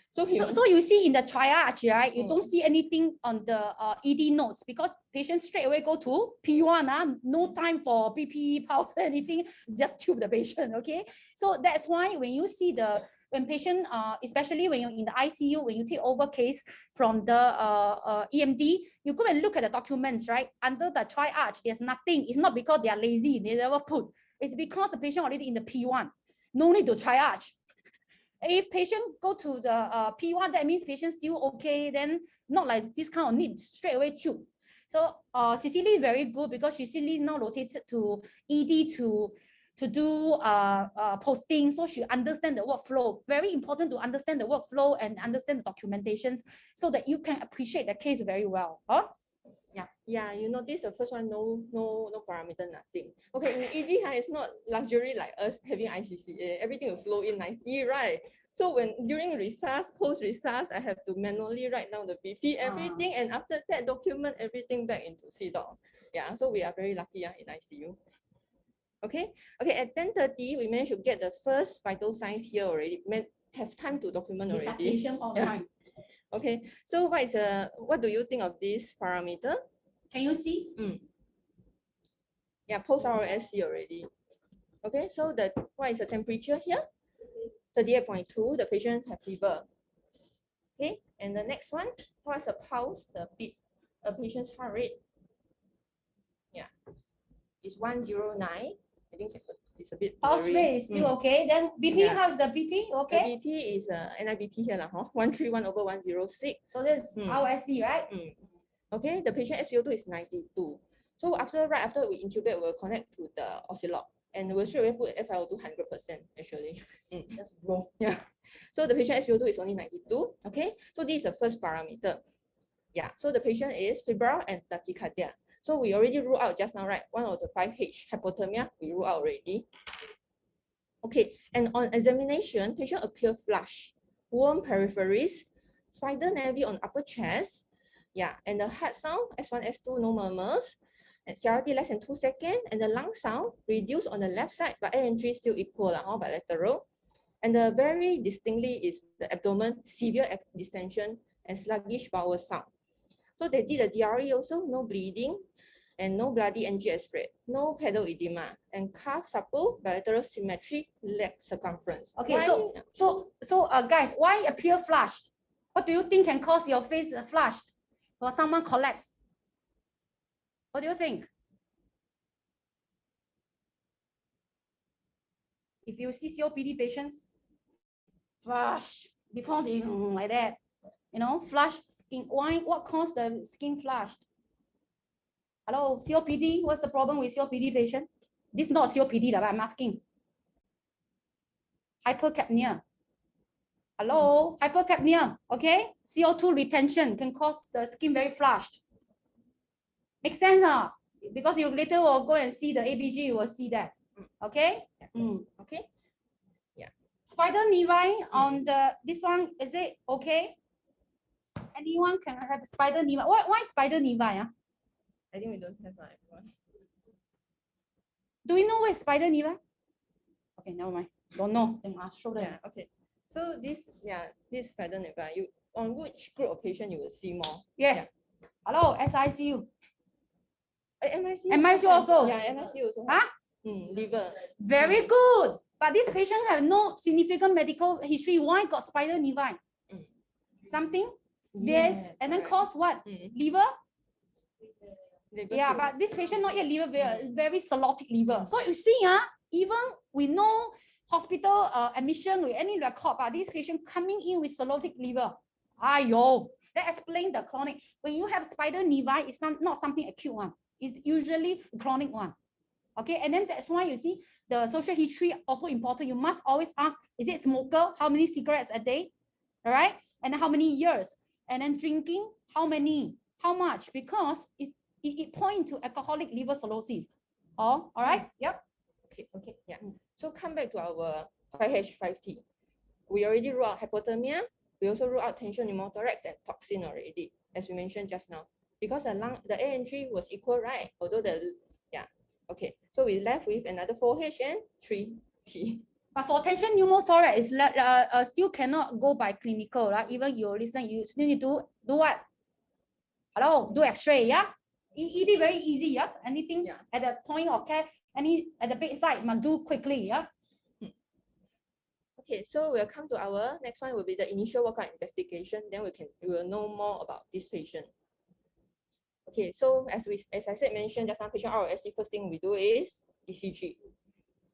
So you see in the triage, right? You don't see anything on the ED notes because patients straight away go to P1. No time for BP, pulse, anything. Just tube the patient. Okay, so that's why when you see when patient, especially when you're in the ICU, when you take over case from the EMD, you go and look at the documents, right? Under the triage, there's nothing. It's not because they are lazy, they never put. It's because the patient already in the P1. No need to triage. If patient go to the P1, that means patient still okay, then not like this kind of need straight away tube. So Cecily is very good because Cecily now rotated to ED to to do posting, so she understand the workflow. Very important to understand the workflow and understand the documentations so that you can appreciate the case very well. Huh? Yeah, you notice the first one, no parameter, nothing. Okay, in ED, it's not luxury like us having ICCA. Everything will flow in nicely, right? So when during resus, post-resus, I have to manually write down the BP, everything, and after that, document everything back into CDoc. Yeah, so we are very lucky in ICU. Okay, at 10:30, we managed to get the first vital signs here already. Have time to document already. Yeah. Okay, so what do you think of this parameter? Can you see? Yeah, post RSC already. Okay, so what is the temperature here? 38.2. The patient have fever. Okay, and the next one, what's the pulse? The beat, a patient's heart rate. Yeah, it's 109. I think it's a bit Pulse blurry. rate is still okay. Then BP, Yeah. how's the BP? Okay. The BP is NIBP here, 131/106. So this is RSC, right? Okay, the patient SpO2 is 92. So right after we intubate, we'll connect to the oscillog and we'll straight away put FiO2 100% actually. Just wrong. Yeah. So the patient SpO2 is only 92. Okay, so this is the first parameter. Yeah, so the patient is febrile and tachycardia. So we already ruled out just now, right? 1 of the 5H, hypothermia, we ruled out already. Okay, and on examination, patient appear flush, warm peripheries, spider nevi on upper chest. Yeah, and the heart sound, S1, S2, no murmurs, and CRT less than 2 seconds, and the lung sound reduced on the left side, but A&G still equal, bilateral. And the very distinctly is the abdomen, severe distension, and sluggish bowel sound. So they did a DRE also, no bleeding, and no bloody NG spread, no pedal edema, and calf supple, bilateral symmetry, leg circumference. Okay, Why? so guys, why appear flushed? What do you think can cause your face flushed or someone collapse? What do you think? If you see COPD patients, flush before they like that, flush skin. Why? What caused the skin flushed? Hello, COPD. What's the problem with COPD patient? This is not COPD, but I'm asking. Hypercapnia. Hello, hypercapnia. Okay, CO2 retention can cause the skin very flushed. Makes sense, huh? Because you later will go and see the ABG, you will see that. Okay. Okay. Yeah. Spider nevi on this one, is it okay? Anyone can have spider nevi. Why spider nevi? I think we don't have one. Do we know where spider nevi? Okay, never mind. Don't know. Then I'll show them. Yeah. Okay. So this spider nevi, on which group of patient you will see more? Yes. Yeah. Hello, SICU. MICU also. Yeah, MICU also. Huh? Liver. Very good. But this patient have no significant medical history. Why got spider nevi? Something? Yes. And then cause what? Liver? Yeah, but this patient not yet liver, very cirrhotic liver. So you see, even we know hospital admission with any record, but this patient coming in with cirrhotic liver. Ayo, that explains the chronic. When you have spider nevi, it's not something acute one. It's usually a chronic one. Okay, and then that's why you see the social history also important. You must always ask, is it smoker? How many cigarettes a day? All right, and how many years? And then drinking, how many? How much? Because it points to alcoholic liver cirrhosis. Oh, all right. Yep. Okay. Yeah. So come back to our 5H, 5T. We already ruled out hypothermia. We also ruled out tension pneumothorax and toxin already, as we mentioned just now. Because the A&G was equal, right? Although okay. So we left with another 4H and 3T. But for tension pneumothorax, is still cannot go by clinical, right? Even you listen, you still need to do what? Hello, do X-ray, yeah? ED very easy, yeah? Anything at the point of care, at the bedside must do quickly, yeah? Okay, so we'll come to our next one will be the initial workup investigation. Then we will know more about this patient. Okay, so as I said, mentioned just now, patient RSC, first thing we do is ECG.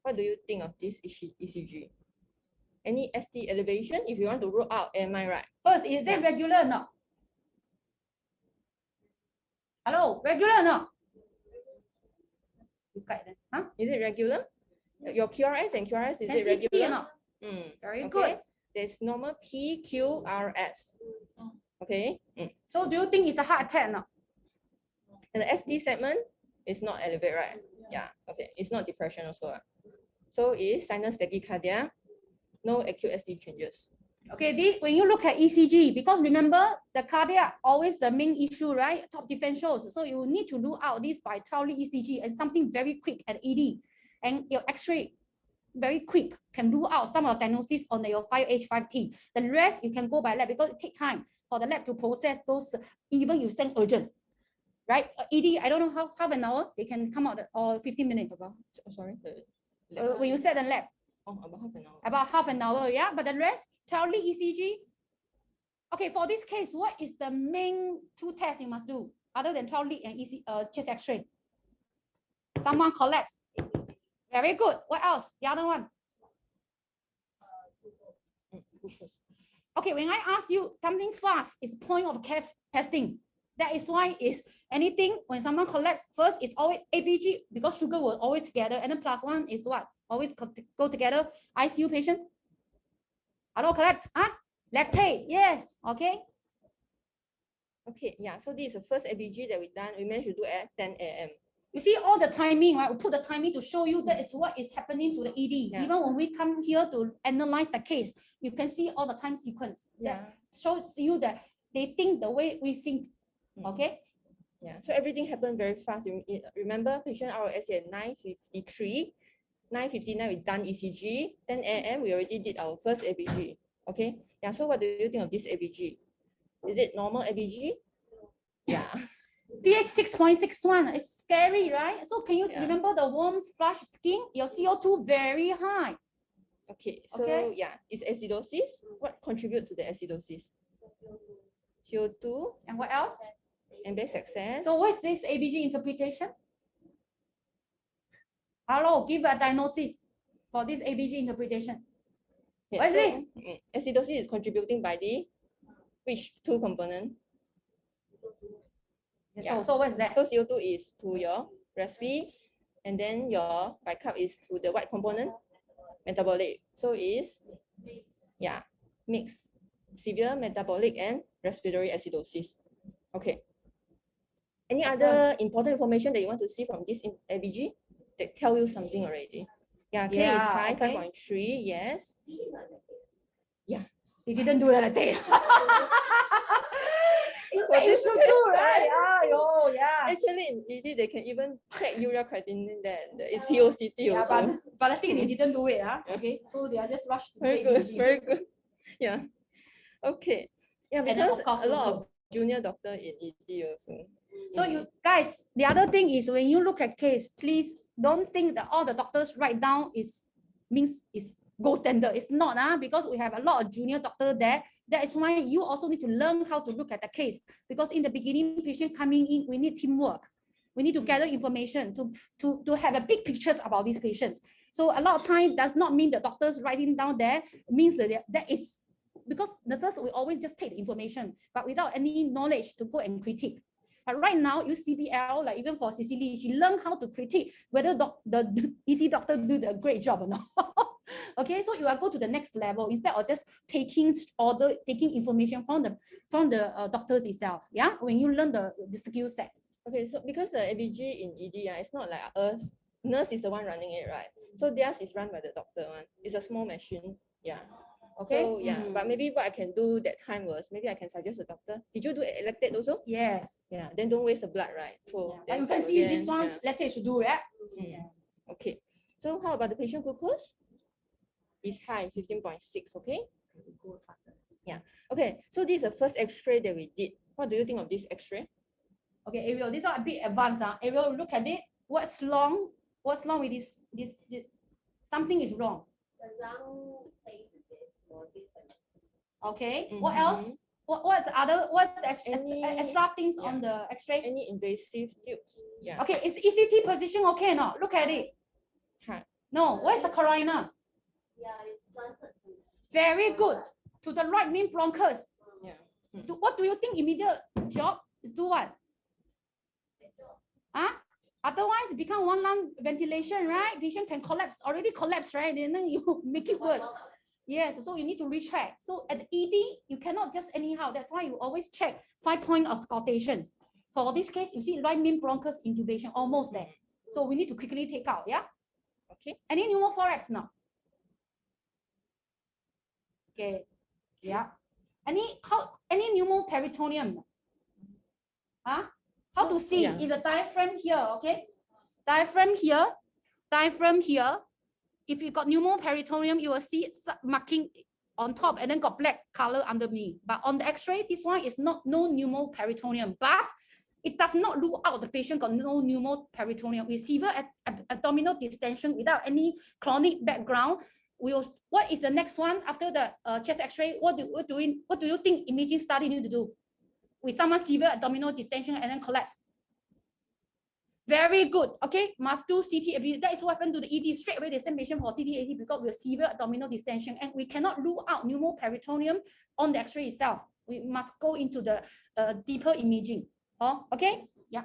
What do you think of this ECG? Any ST elevation? If you want to rule out AMI, right? First, is it regular or not? Hello, regular or not? Huh? Is it regular? Your QRS and QRS, is Can it see P or regular? not? Very okay. good. There's normal P, Q, RS. Okay. So do you think it's a heart attack now? And the ST segment is not elevated, right? Yeah. Okay. It's not depression also. So it's sinus tachycardia, no acute ST changes. Okay, when you look at ECG, because remember the cardiac always the main issue, right? Top differentials. So you need to rule out this by 12-lead ECG and something very quick at ED, and your X-ray very quick can rule out some of the diagnosis on your 5H5T. The rest you can go by lab because it takes time for the lab to process those. Even you send urgent, right? ED, I don't know how half an hour they can come out or 15 minutes. Sorry. When you set the lab. Oh, about half an hour. About half an hour, yeah. But the rest, 12-lead ECG. Okay, for this case, what is the main two tests you must do other than 12-lead and chest X-ray? Someone collapsed. Very good. What else? The other one. Okay, when I ask you something fast, it's point of care testing. That is why is anything when someone collapses first, it's always ABG because sugar will always together, and then plus one is what? Always go together. ICU patient. Auto collapse. Lactate. Yes. Okay. Okay. Yeah. So this is the first ABG that we done. We managed to do at 10 a.m. You see all the timing, right? We put the timing to show you that is what is happening to the ED. Yeah. Even when we come here to analyze the case, you can see all the time sequence. Yeah. That shows you that they think the way we think. Okay. Yeah. So everything happened very fast. Remember, patient ROSC at 9:53, 9:59 we done ECG. 10 a.m. we already did our first ABG. Okay. Yeah. So what do you think of this ABG? Is it normal ABG? Yeah. pH 6.61. It's scary, right? So can you Yeah. remember the warm flush skin? Your CO2 very high. Okay. So Okay. yeah, is acidosis? What contribute to the acidosis? CO2 And what else? and base access. So what is this ABG interpretation? Hello, give a diagnosis for this ABG interpretation. Yeah, what is this? Acidosis is contributing by the which two component? Yeah. So what is that? So CO2 is to your respi, and then your bicarb is to the what component? Metabolic. So is mixed severe metabolic and respiratory acidosis. Okay. Any other important information that you want to see from this ABG that tell you something already? Yeah, K is high, okay. 5.3. Yes. Yeah. They didn't do it like that. You should do, right? Yeah. Actually, in ED, they can even check urea creatinine there. It's POCT Yeah, also. but I think they didn't do it. Okay, so they are just rushed to Very do good, ABG. very good. Yeah. Okay. Yeah, And then, because of course, a lot of junior doctor in ED also. So you guys, the other thing is when you look at case, please don't think that all the doctors write down means is gold standard. It's not, because we have a lot of junior doctor there. That is why you also need to learn how to look at the case, because in the beginning, patient coming in, we need teamwork. We need to gather information to have a big pictures about these patients. So a lot of time does not mean the doctors writing down there means that that is because nurses will always just take the information, but without any knowledge to go and critique. But right now, you CBL, like even for Cecily, she learned how to critique whether the ED doctor did a great job or not. Okay, so you are go to the next level instead of just taking information from the doctors itself. Yeah, when you learn the skill set. Okay, so because the ABG in ED, it's not like us. Nurse is the one running it, right? So theirs is run by the doctor one. It's a small machine. Yeah. Okay. So yeah, but maybe what I can do that time was maybe I can suggest the doctor. Did you do lactate also? Yes. Yeah. Then don't waste the blood, right? So you can see this one's lactate should do it. Okay. So how about the patient glucose? It's high, 15.6. Okay. Yeah. Okay. So this is the first X-ray that we did. What do you think of this X-ray? Okay, Ariel, this is a bit advanced. Ariel, look at it. What's wrong with this? Something is wrong. The lung state is morbidity. Okay. What else? What extra things on the X-ray? Any invasive tubes? Yeah. Okay, is ECT position okay or not? Look at it. No, where's the corona? Yeah, it's slanted. Very good. To the right main bronchus. Yeah. What do you think immediate job is do what? Otherwise, it become one lung ventilation, right? Patient can collapse, already collapsed, right? And then you make it worse. Yes, so you need to recheck. So at the ED, you cannot just anyhow. That's why you always check 5-point auscultations. For this case, you see right main bronchus intubation, almost there. So we need to quickly take out, yeah? Okay. Any pneumothorax now? Okay, yeah. Any pneumoperitoneum? Huh? How to see? Yeah. Is a diaphragm here, okay? Diaphragm here, diaphragm here. If you got pneumoperitoneum, you will see marking on top and then got black color underneath. But on the X-ray, this one is no pneumoperitoneum, but it does not rule out the patient got no pneumoperitoneum. With severe abdominal distension without any chronic background. What is the next one after the chest X-ray? What do you think imaging study need to do with someone severe abdominal distension and then collapse? Very good. Okay, must do CT. That is what happened to the ED. Straight away, they send patient for CT/AT because we have severe abdominal distension, and we cannot rule out pneumoperitoneum on the X-ray itself. We must go into the deeper imaging. Oh, okay. Yeah.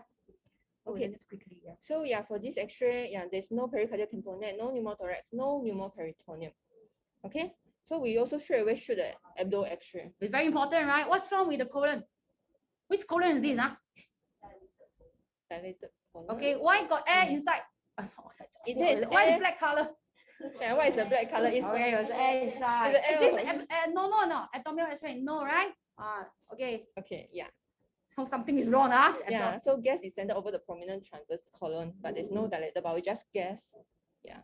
Okay, just quickly. Yeah. So yeah, for this X-ray, yeah, there's no pericardial tamponade, no pneumothorax, no pneumoperitoneum. Okay. So we also straight away shoot the abdo X-ray. It's very important, right? What's wrong with the colon? Which colon is this? Huh? Dilated colon. Okay. Why got air inside? Why the black color? Yeah, what is the black color? It's Okay, it's air inside. It's the air. Is this no. Abdominal X-ray, no, right? Okay. okay, yeah. So something is wrong, huh? Yeah, so gas is centered over the prominent transverse colon, but there's no dilated bowel, just gas. Yeah.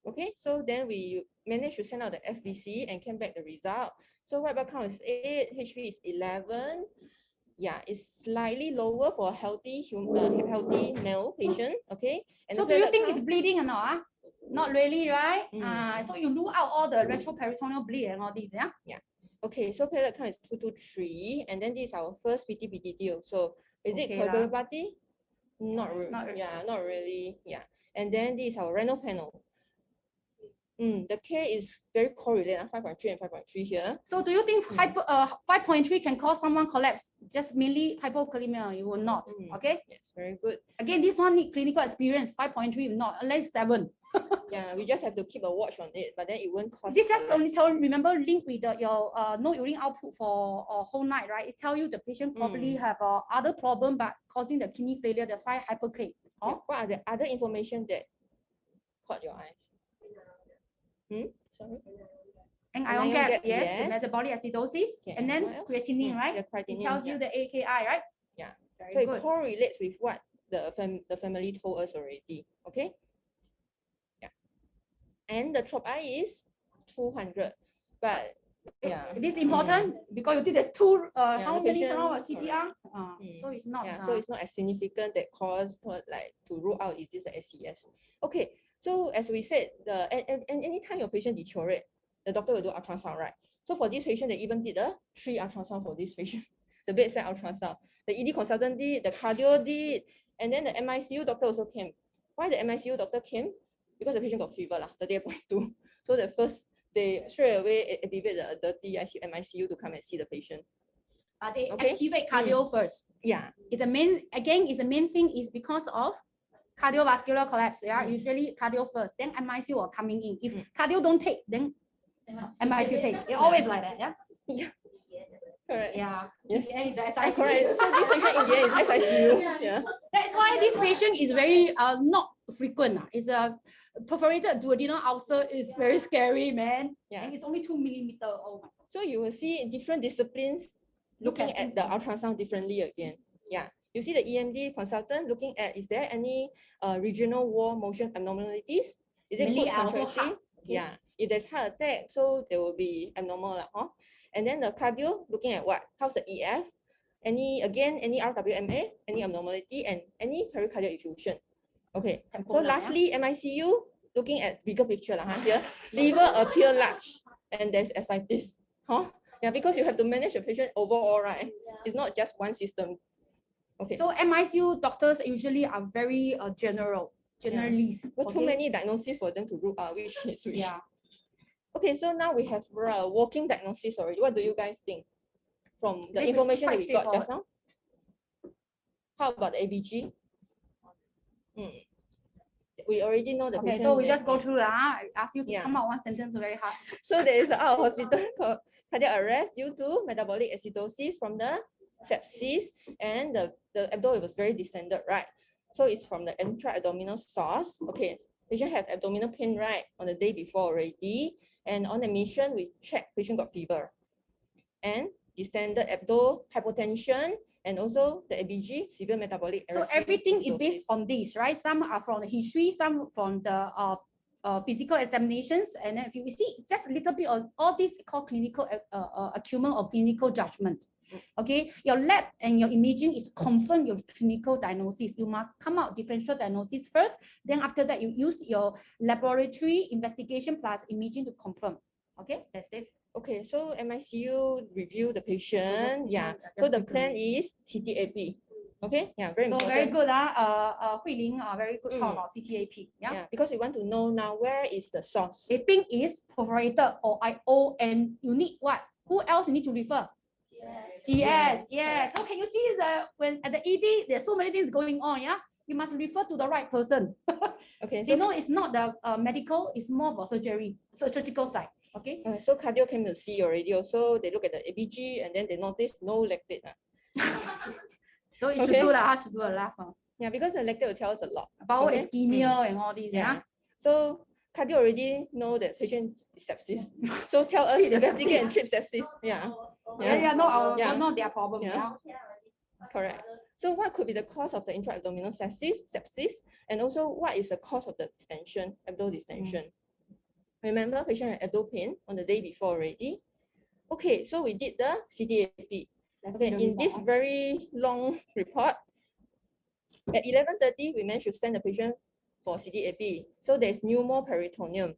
Okay, so then we managed to send out the FBC and came back the result. So white blood count is 8, HB is 11. Yeah, it's slightly lower for a healthy male patient. Okay. And so do you think it's bleeding or not? Not really, right? So you rule out all the retroperitoneal bleed and all these, yeah? Yeah. Okay, so platelet count is 223, and then this is our first PT-PTT also. Is it coagulopathy? Not really. Yeah, not really. Yeah. And then this is our renal panel. The K is very correlated, 5.3 and 5.3 here. So do you think 5.3 can cause someone collapse? Just mainly hypokalemia, you will not. Okay? Yes, very good. Again, this one need clinical experience. 5.3 not, unless 7. Yeah, we just have to keep a watch on it, but then it won't cause. This just only tell, remember, link with your no urine output for a whole night, right? It tell you the patient probably have other problem, but causing the kidney failure. That's why hypercapnia. Okay. What are the other information that caught your eyes? Sorry. And ion gap, yes, yes. the metabolic acidosis, Okay, and then what else? creatinine, right? The creatinine, It tells you the AKI, right? Yeah. Very So good. it correlates with what the family told us already. Okay. Yeah. And the trop I is 200, but yeah. This is important because you did the two how the many patient- rounds of CPR? So it's not. Yeah, so it's not as significant that cause like to rule out is this a SCS. Okay, so as we said, and anytime your patient deteriorate, the doctor will do ultrasound, right? So for this patient, they even did a 3 ultrasound for this patient. The bedside ultrasound. The ED consultant did, the cardio did, and then the MICU doctor also came. Why the MICU doctor came? Because the patient got fever, 38.2. So the first, they straight away activate the dirty MICU to come and see the patient. They Okay. activate cardio first. Yeah. It's a main thing is because of cardiovascular collapse. Yeah, usually cardio first, then MICU are coming in. If cardio don't take, then MICU take. It's always like that. Yeah. Yeah. Correct. Yeah. Yes. Yeah, it's the Correct. SICU. So this patient in the end is SICU. Yeah. That's why this patient is very not frequent. It's a perforated duodenal ulcer. Is very scary, man. Yeah. And it's only 2 millimeter. Oh my. So you will see different disciplines looking at the ultrasound differently again. Yeah. You see the EMD consultant looking at, is there any regional wall motion abnormalities? Is it Mainly good also contracting? heart. Yeah. If there's heart attack, so there will be abnormal. And then the cardio looking at what? How's the EF? Any RWMA, any abnormality, and any pericardial effusion. Okay. So lastly, MICU looking at bigger picture here. Liver appear large and there's ascites. Yeah, because you have to manage the patient overall, right? It's not just one system. Okay. So MICU doctors usually are very generalist. But too many diagnoses for them to rule out which is which. Yeah. Okay, so now we have working diagnosis already. What do you guys think from the This is information that quite we got just now? How about the ABG? We already know the Okay, patient. so we that- just go through I ask you to Yeah. come out one sentence very hard. So there is an out of hospital cardiac arrest due to metabolic acidosis from the sepsis, and the abdomen was very distended, right? So it's from the intra-abdominal source. Okay, patient have abdominal pain, right, on the day before already, and on admission we check patient got fever, and distended abdo, hypotension, and also the ABG, severe metabolic So arrest. everything is based on this, right? Some are from the history, some from the physical examinations, and then if you see just a little bit of all this called clinical acumen or clinical judgment. Okay, your lab and your imaging is confirm your clinical diagnosis. You must come out differential diagnosis first. Then after that, you use your laboratory investigation plus imaging to confirm. Okay, that's it. Okay, so MICU review the patient. Yeah, just so the take a plan look. is CTAP. Okay, yeah, very So important. very good, Hui Ling, very good talk about CTAP. Yeah. Yeah, because we want to know now where is the source. They think is perforated or IO, and you need what? Who else you need to refer? GS, yes. So can you see when at the ED, there's so many things going on, yeah? You must refer to the right person. Okay, They so know it's not the medical, it's more for surgical side, okay? so cardio came to see already. Also, they look at the ABG and then they notice no lactate. So you should Okay. do that, should do a laugh. Yeah, because the lactate will tell us a lot. Bowel Okay. ischemia and all these, yeah? So cardio already know that patient is sepsis. So tell us, investigate and treat sepsis. Yeah. No, not their problem, Yeah. Correct. So what could be the cause of the intra-abdominal sepsis? And also what is the cause of the distension, abdominal distension? Remember, patient had abdominal pain on the day before already. Okay, so we did the CTAP. Okay, in this very long report, at 11:30, we managed to send the patient for CTAP. So there's pneumoperitoneum.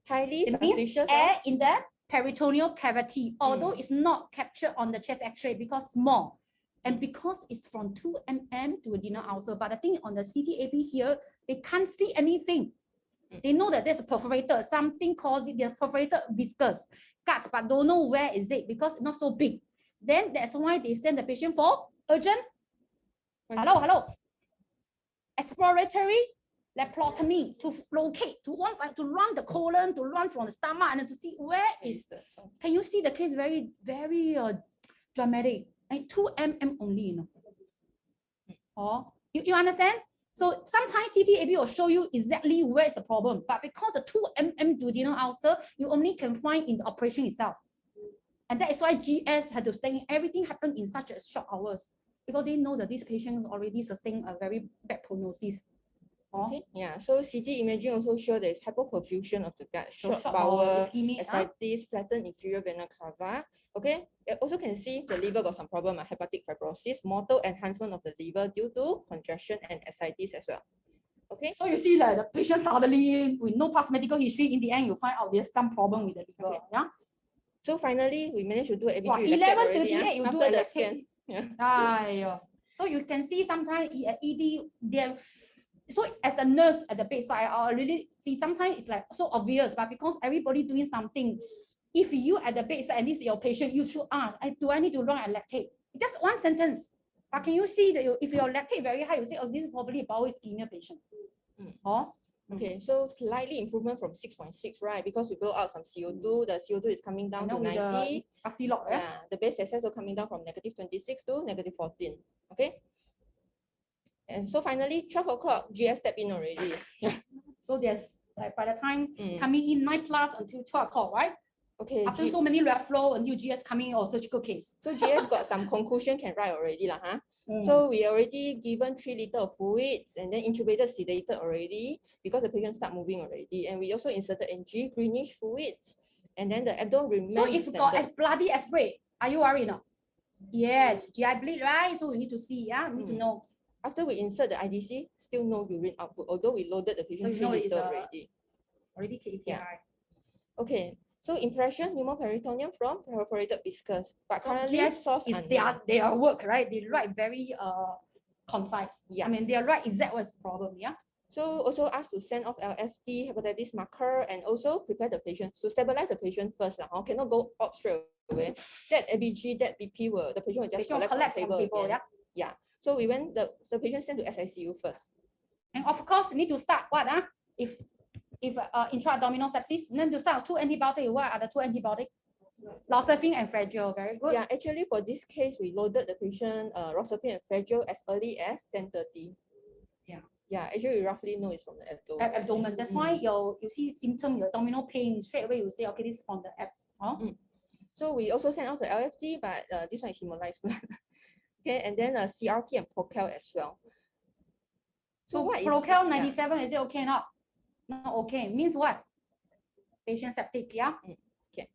Highly It means suspicious air in the peritoneal cavity, although it's not captured on the chest x-ray because small. And because it's from 2 mm to a duodenal ulcer, but the thing on the CTAP here, they can't see anything. They know that there's a perforated, something caused it, they're perforated viscous cuts, but don't know where is it because it's not so big. Then that's why they send the patient for urgent. Hello. Exploratory laparotomy to locate, to run the colon, to run from the stomach, and then to see where is the. Can you see the case very, very dramatic? And 2 mm only, you know. Oh, you understand? So sometimes CTAP will show you exactly where is the problem, but because the 2 mm duodenal ulcer, you only can find in the operation itself. And that is why GS had to stay. Everything happened in such a short hours because they know that these patients already sustain a very bad prognosis. Okay, yeah. So CT imaging also show there is hypoperfusion of the gut, short short bowel, bowel, ischemic, ascites, flattened inferior vena cava. Okay, you also can see the liver got some problem, hepatic fibrosis, motor enhancement of the liver due to congestion and ascites as well. Okay, So you see that the patient suddenly with no past medical history, in the end you find out there's some problem with the liver. Okay. Yeah. So finally, we managed to do ABG. Wow, 11:38 you do after the lactate. scan. Yeah. Aiyo. So you can see sometimes at ED, they're so as a nurse at the bedside, I really see sometimes it's like so obvious, but because everybody doing something, if you at the bedside and this is your patient, you should ask, do I need to run a lactate? Just one sentence. But can you see that if your lactate very high, you say, oh, this is probably a bowel ischemia patient. Oh. Okay, so slightly improvement from 6.6, right? Because we blow out some CO2, the CO2 is coming down to 90. Yeah. The base SS are coming down from -26 to -14. Okay. And so finally, 12 o'clock, GS step in already. So there's like by the time coming in 9+ until 12 o'clock, right? Okay. After so many ref flow until GS coming or surgical case. So GS got some conclusion can write already lah, huh? So we already given 3 liters of fluids and then intubated, sedated already because the patient start moving already. And we also inserted NG, greenish fluids. And then the abdomen remains. So if you got a bloody aspirate, are you worried now? Yes, GI bleed, right? So we need to see, yeah, we need to know. After we insert the IDC, still no urine output, although we loaded the patient 3 liters already. Already KPI. Yeah. Okay. So impression, pneumoperitoneum from perforated viscous. But So currently GS source is unknown. their work, right? They write very concise. Yeah. I mean, they write exact what's the problem, yeah? So also asked to send off LFT, hepatitis marker, and also prepare the patient. So stabilize the patient first. Cannot go up straight away. That ABG, that BP the patient will just collapse on the table again. Yeah. So we went, the patient sent to SICU first. And of course, need to start what? If intra-abdominal sepsis, then to start 2 antibiotics. What are the 2 antibiotics? Losartan and Flagyl. Very good. Yeah, actually for this case, we loaded the patient Losartan and Flagyl as early as 10:30. Yeah, actually we roughly know it's from the abdomen. Abdomen. That's why you see symptom, your abdominal pain, straight away you say, okay, this is from the abs. So we also send out the LFT, but this one is hemolyzed blood. Okay, and then CRP and Procal as well. So what is Procal 97, is it okay or not? Not okay. Means what? Patient septic, yeah? Okay.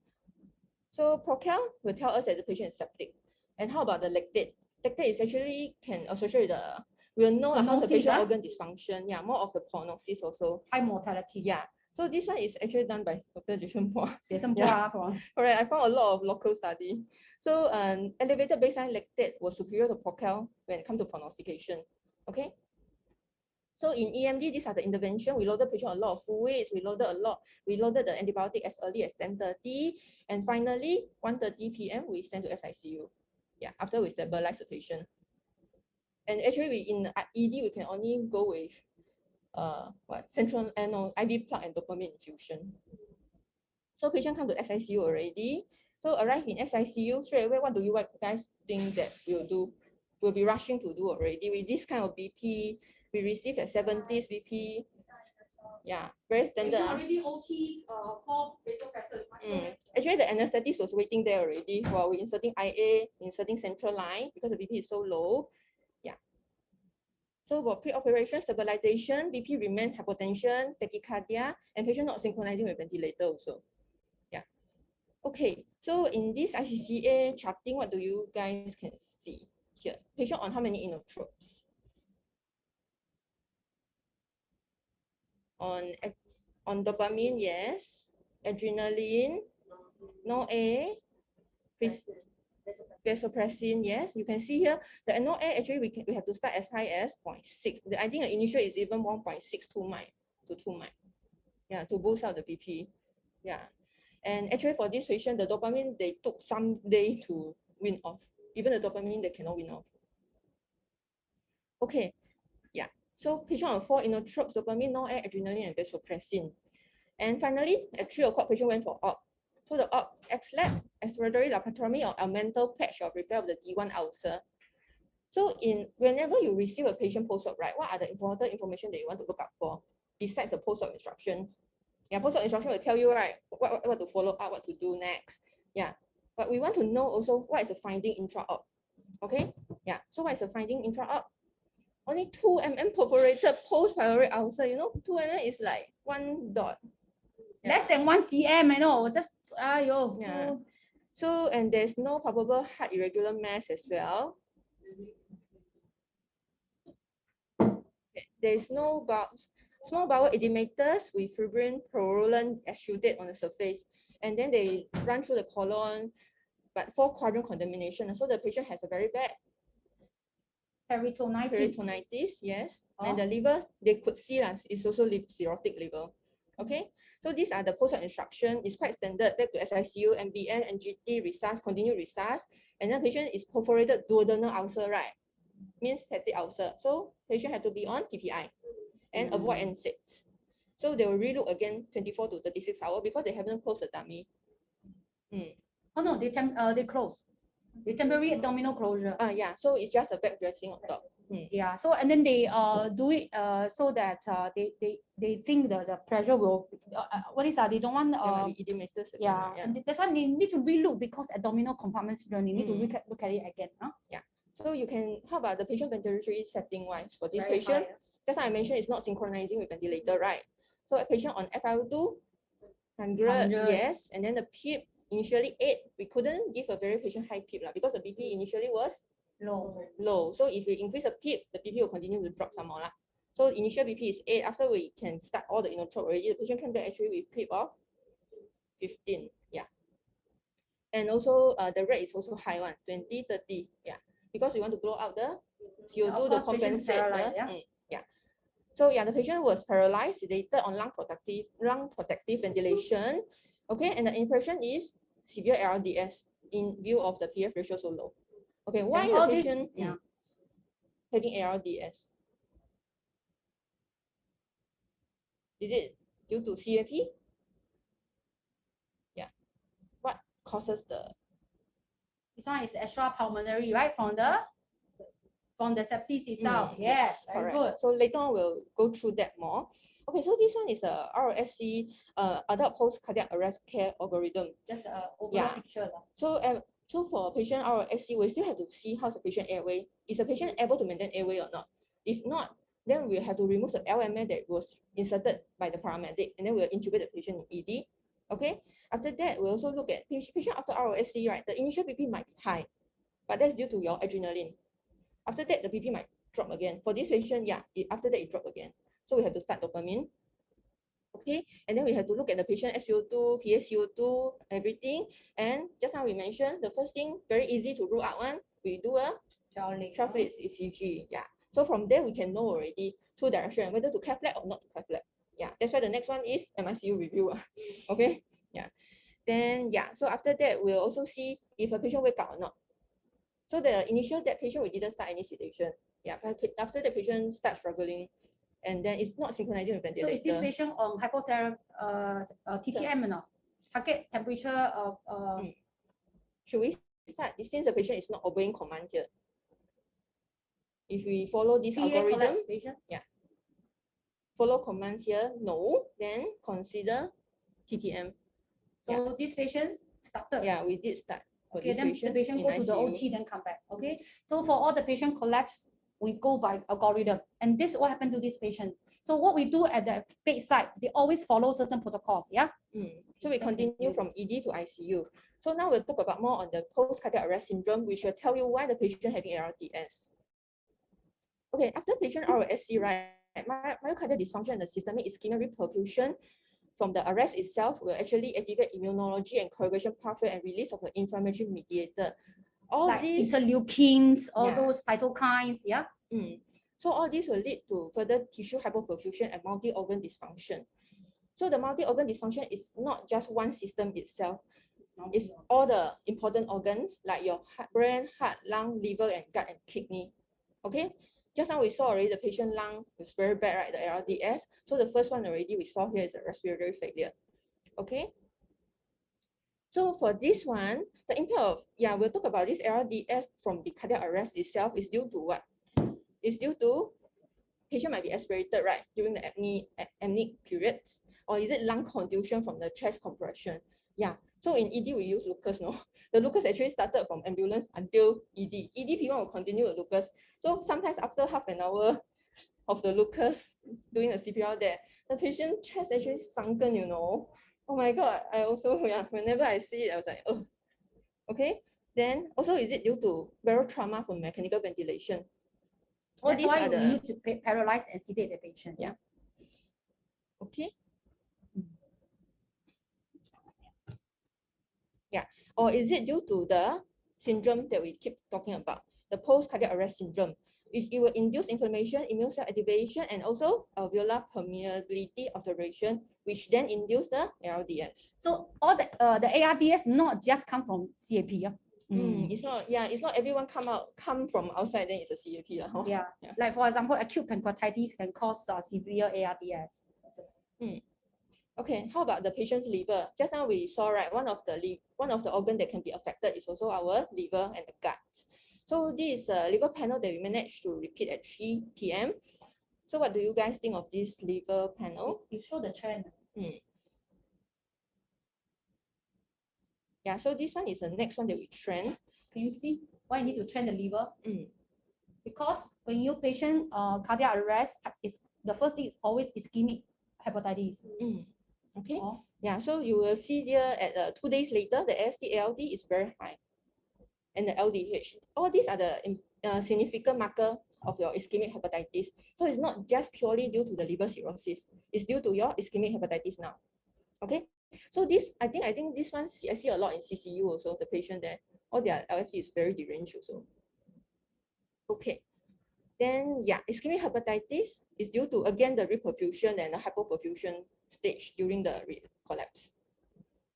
So Procal will tell us that the patient is septic. And how about the lactate? Lactate is actually can associate with the, we'll know how the patient organ dysfunction. Yeah, more of the prognosis also. High mortality. Yeah. So this one is actually done by Dr. Jason Poa. Alright, I found a lot of local study. So elevated baseline lactate was superior to Procal when it comes to prognostication. Okay. So in EMD, these are the intervention. We loaded patient a lot of fluids. We loaded the antibiotic as early as 10:30, and finally 1:30 p.m. we send to SICU. Yeah, after we stabilize the patient. And actually, we in ED we can only go with central IV plug and dopamine infusion. So patient come to SICU already. So arrive in SICU straight away. What do you guys think that we'll do? We'll be rushing to do already with this kind of BP. We receive at 70s BP. Yeah, very standard. Already OT 4 vasopressor. Actually, the anesthetist was waiting there already while we're inserting IA, inserting central line because the BP is so low. Yeah. So for pre-operation stabilization, BP remain hypotension, tachycardia, and patient not synchronizing with ventilator also. Yeah. Okay. So in this ICCA charting, what do you guys can see here? Patient on how many inotropes? On dopamine, yes. Adrenaline, no-A, vasopressin, yes. You can see here the no-A actually we have to start as high as 0.6. I think the initial is even 1.62 mic to 2 mic. Yeah, to boost out the BP. Yeah. And actually for this patient, the dopamine they took some day to win off. Even the dopamine they cannot win off. Okay. Yeah. So patient on 4 inotropes, dopamine, no-A, adrenaline, and vasopressin. And finally, at 3 o'clock, patient went for OP. So the OP, X-lab, exploratory laparotomy or augmental patch of repair of the D1 ulcer. So whenever you receive a patient post-op, right, what are the important information that you want to look up for besides the post-op instruction? Yeah, post-op instruction will tell you, right, what to follow up, what to do next. Yeah, but we want to know also what is the finding intra-op. Okay, yeah, so what is the finding intra-op? Only 2 mm perforated post-pyloric ulcer. You know, 2 mm is like 1 dot. Less than 1 cm, I know. Just yeah. So and there's no palpable heart irregular mass as well. Okay. There is no small bowel edematous with fibrin purulent exudate on the surface, and then they run through the colon, but 4 quadrant contamination. So the patient has a very bad peritonitis, yes. And the liver, they could see it's also cirrhotic liver. Okay, so these are the post-op instruction. It's quite standard. Back to SICU, MBN, NGT, resus, continued resus. And then patient is perforated duodenal ulcer, right? Means peptic ulcer. So patient have to be on PPI and avoid NSAIDs. So they will relook again 24 to 36 hours because they haven't closed the dummy. Oh no, they close. The temporary abdominal closure. Yeah, so it's just a back dressing on top. Yeah, so and then they do it so that they think the pressure will they don't want edematous. Yeah, and that's why they need to relook because abdominal compartment syndrome. They need to look at it again. Yeah. So you can, how about the patient ventilatory setting wise for this patient? Just like I mentioned, it's not synchronizing with ventilator, right? So a patient on FiO2 100, yes, and then the PEEP initially 8. We couldn't give a very patient high PEEP because the BP initially was low. So if we increase the PEEP, the BP will continue to drop some more. So initial BP is 8. After we can start all the inotrope already, the patient came back actually with PEEP of 15. Yeah. And also the rate is also high one, 20, 30. Yeah. Because we want to blow out the CO2 to compensate the yeah. So yeah, the patient was paralyzed, sedated on lung protective ventilation. Okay, and the infection is severe ARDS in view of the PF ratio so low. Okay, why the patient having ARDS? Is it due to CAP? Yeah. What causes the This one is extra pulmonary, right? From the sepsis itself. Yes, very correct. good. So later on we'll go through that more. Okay, so this one is a ROSC adult post cardiac arrest care algorithm. Just a overall Yeah. picture. So for patient ROSC, we still have to see how's the patient airway. Is the patient able to maintain airway or not? If not, then we have to remove the LMA that was inserted by the paramedic, and then we'll intubate the patient in ED. Okay. After that, we also look at patient after ROSC, right? The initial BP might be high, but that's due to your adrenaline. After that, the BP might drop again. For this patient, yeah, after that it dropped again. So we have to start dopamine. Okay, and then we have to look at the patient SpO2, PaCO2, everything. And just now we mentioned the first thing, very easy to rule out one. We do a 12 leads ECG. Yeah. So from there we can know already two direction, whether to cath lab or not to cath lab. Yeah. That's why the next one is MICU review. Okay. Yeah. Then yeah. So after that we'll also see if a patient wake up or not. So the initial that patient we didn't start any sedation. Yeah. But after the patient starts struggling, and then it's not synchronizing with ventilator. So is this patient on hypothermia, TTM or not? Target temperature Should we start since the patient is not obeying command here? If we follow this algorithm, yeah, follow commands here, no, then consider TTM. So this patient started. Yeah, we did start. Okay, then the patient go to the OT, then come back. Okay, so for all the patient collapse, we go by algorithm, and this what happened to this patient. So what we do at the bedside, they always follow certain protocols. Yeah. So we continue from ED to ICU. So now we'll talk about more on the post cardiac arrest syndrome, which will tell you why the patient having ARDS. Okay, after patient ROSC, right, myocardial dysfunction and the systemic ischemia reperfusion from the arrest itself will actually activate immunology and coagulation pathway and release of the inflammatory mediator. All like these interleukins, all those cytokines, yeah. So all this will lead to further tissue hypoperfusion and multi-organ dysfunction. So the multi-organ dysfunction is not just one system itself. It's all the important organs like your brain, heart, lung, liver, and gut and kidney. Okay. Just now we saw already the patient lung was very bad, right? The ARDS. So the first one already we saw here is a respiratory failure. Okay. So for this one, the impact of, yeah, we'll talk about this ARDS from the cardiac arrest itself is due to what? It's due to patient might be aspirated, right, during the apneic periods, or is it lung contusion from the chest compression? Yeah. So in ED we use Lucas, no? The Lucas actually started from ambulance until ED. ED people will continue with Lucas. So sometimes after half an hour of the Lucas doing a CPR there, the patient chest actually sunken, you know. Oh my God, I also, yeah, whenever I see it, I was like, oh, okay. Then also, is it due to barotrauma from mechanical ventilation? All these why we need to paralyze and sedate the patient. Yeah. Okay. Yeah. Or is it due to the syndrome that we keep talking about, the post-cardiac arrest syndrome? It will induce inflammation, immune cell activation, and also alveolar permeability alteration, which then induce the ARDS. So all the ARDS not just come from CAP. Yeah? It's not, yeah, it's not everyone come from outside, then it's a CAP. Yeah. Like for example, acute pancreatitis can cause severe ARDS. Okay, how about the patient's liver? Just now we saw, right, one of the organ that can be affected is also our liver and the gut. So this is a liver panel that we managed to repeat at 3 p.m. So what do you guys think of this liver panel? You show the trend. Yeah, so this one is the next one that we trend. Can you see why you need to trend the liver? Because when your patient cardiac arrest, is the first thing is always ischemic hepatitis. Okay. Yeah, so you will see here at 2 days later, the AST ALT is very high, and the LDH. All these are the significant marker of your ischemic hepatitis. So it's not just purely due to the liver cirrhosis. It's due to your ischemic hepatitis now. Okay. So this, I think this one I see a lot in CCU also. The patient there, all their LFT is very deranged also. Okay. Then yeah, ischemic hepatitis is due to again the reperfusion and the hypoperfusion stage during the collapse.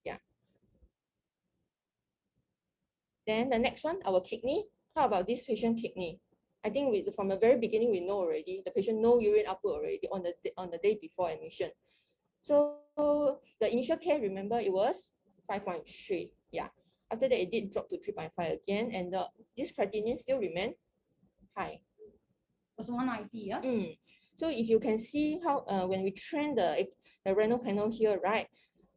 Yeah. Then the next one, our kidney. How about this patient kidney? I think from the very beginning, we know already, the patient no urine output already on the day before admission. So the initial care, remember, it was 5.3. Yeah. After that, it did drop to 3.5 again, and this creatinine still remain high. Was 190, yeah? So if you can see how when we train the renal panel here, right?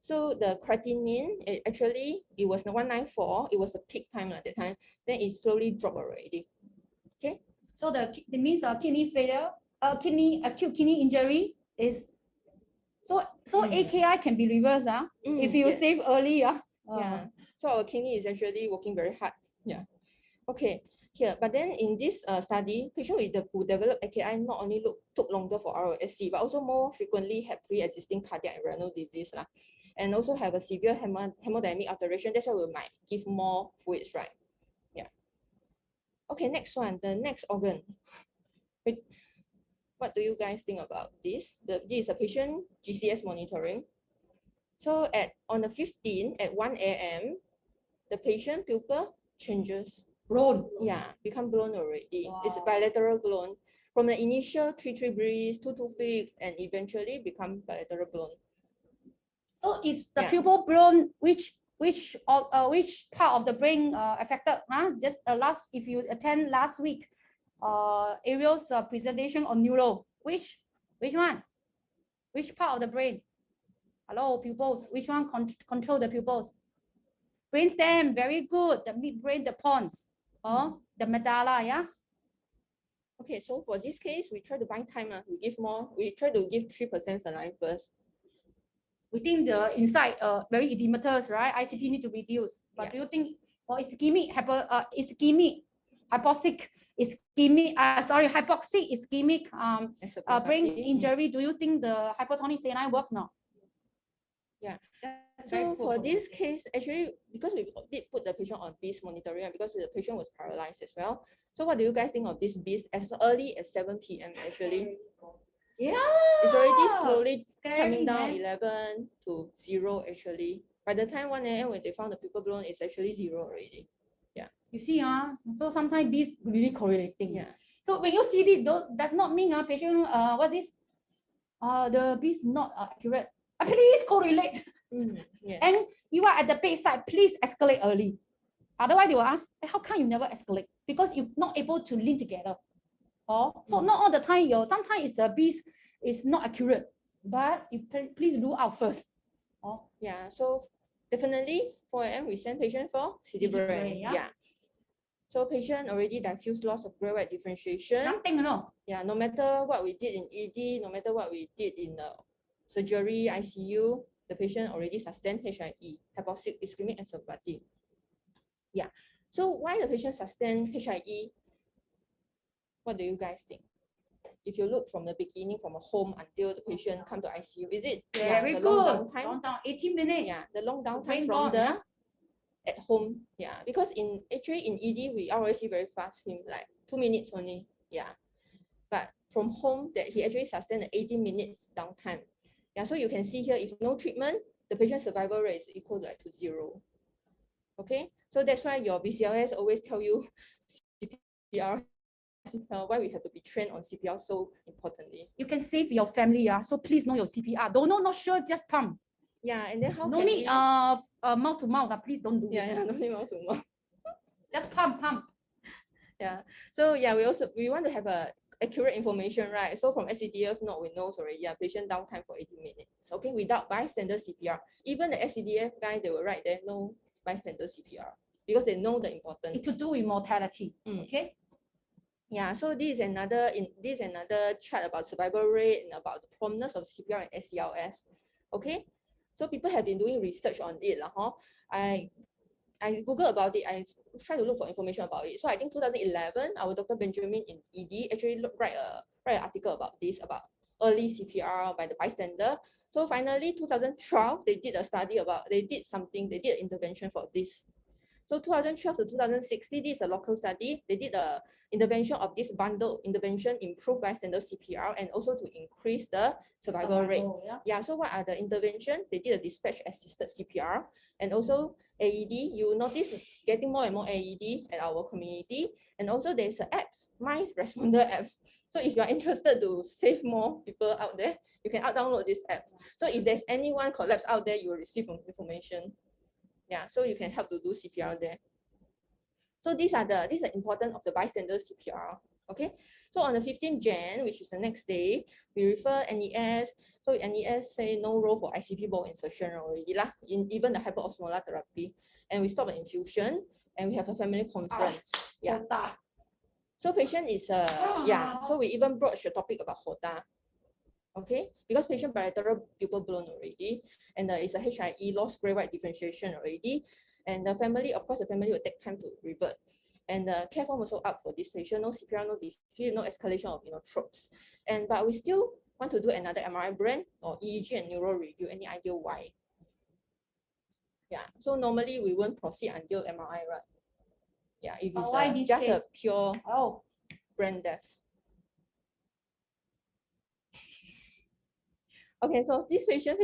So the creatinine, actually, it was 194. It was a peak time at that time. Then it slowly dropped already. Okay. So that means kidney failure, acute kidney injury is. So AKI can be reversed, if you yes. save early, Yeah. So our kidney is actually working very hard. Yeah. Okay. Here, but then in this study, patients who developed AKI not only took longer for ROSC, but also more frequently had pre-existing cardiac and renal disease, and also have a severe hemodynamic alteration. That's why we might give more fluids, right? Yeah. Okay, next one, the next organ. What do you guys think about this? This is a patient GCS monitoring. So on the 15th at 1 a.m., the patient pupil changes. Blown. Yeah, become blown already. Wow. It's a bilateral blown. From the initial 3 breeze, 2 fixed, and eventually become bilateral blown. So if the pupil blown, which part of the brain affected? Just if you attend last week, Ariel's presentation on neuro, which one? Which part of the brain? Hello, pupils. Which one control the pupils? Brainstem, very good. The midbrain, the pons, the medulla, yeah. Okay, so for this case, we try to bind time. We give more. We try to give 3% saline first. We think the inside very edematous, right? ICP need to reduce. But do you think for hypoxic ischemic brain injury, do you think the hypotonic saline work now? Yeah. So for this case, actually, because we did put the patient on BIS monitoring, and because the patient was paralyzed as well. So what do you guys think of this BIS as early as 7 p.m. actually? Yeah. It's already slowly Scary, coming down, man. 11 to 0 actually. By the time 1 a.m. when they found the pupil blown, it's actually 0 already. Yeah. You see, so sometimes this really correlating. Yeah. So when you see this, does not mean patient what is the BIS not accurate. Please correlate. Yes. And you are at the bedside, please escalate early. Otherwise, they will ask, how come you never escalate? Because you're not able to link together. So not all the time, sometimes the BIS is not accurate, but you please rule out first. Yeah, so definitely 4 a.m. we send patient for CT brain. Yeah. So patient already diffuse loss of gray white differentiation. Nothing, no. Yeah, no matter what we did in ED, no matter what we did in surgery, ICU, the patient already sustained HIE, hypoxic ischemic encephalopathy. Yeah. So why the patient sustained HIE? What do you guys think? If you look from the beginning, from a home until the patient come to ICU, is it very the good? Long downtime? Long down, 18 minutes. Yeah, the long downtime Brain from gone, the at home. Yeah, because actually in ED we always see very fast him like 2 minutes only. Yeah, but from home that he actually sustained an 18 minutes downtime. Yeah, so you can see here if no treatment, the patient survival rate is equal to 0. Okay, so that's why your BCLS always tell you CPR. Why we have to be trained on CPR so importantly. You can save your family, so please know your CPR. Don't know, not sure, just pump. Yeah, and then how no can need we... mouth to mouth, please don't do yeah, no need mouth to mouth. Just pump. Yeah, so yeah, we want to have a accurate information, right? So from SCDF note, we know already, yeah, patient downtime for 18 minutes. Okay, without bystander CPR. Even the SCDF guy, they will write there no bystander CPR because they know the importance. It's to do with mortality. Okay. Yeah, so this is another chart about survival rate and about the prominence of CPR and SCLS. Okay, so people have been doing research on it. I Googled about it. I try to look for information about it. So I think 2011, our Dr. Benjamin in ED actually write an article about this, about early CPR by the bystander. So finally, 2012, they did a study they did an intervention for this. So 2012 to 2016, this is a local study. They did the intervention of this bundle intervention, improve bystander CPR, and also to increase the survival rate. Yeah, so what are the intervention? They did a dispatch assisted CPR and also AED. You notice getting more and more AED at our community. And also there's a apps, My Responder apps. So if you are interested to save more people out there, you can download this app. So if there's anyone collapse out there, you will receive information. Yeah, so you can help to do CPR there. So these are important of the bystander CPR. Okay, so on the 15th Jan, which is the next day, we refer NES. So NES say no role for ICP bone insertion already lah, in even the hyperosmolar therapy, and we stop the infusion, and we have a family conference. Yeah. So patient is yeah. So we even broach the topic about HOTA. Okay, because patient bilateral pupil blown already, and it's a HIE lost gray white differentiation already, and the family, of course, the family will take time to revert, and the care form also up for this patient, no CPR, no defib, no escalation of tropes, and but we still want to do another MRI brain or EEG and neuro review. Any idea why? Yeah, so normally we won't proceed until MRI, right? Yeah, if it's just a pure brain death. Okay, so this patient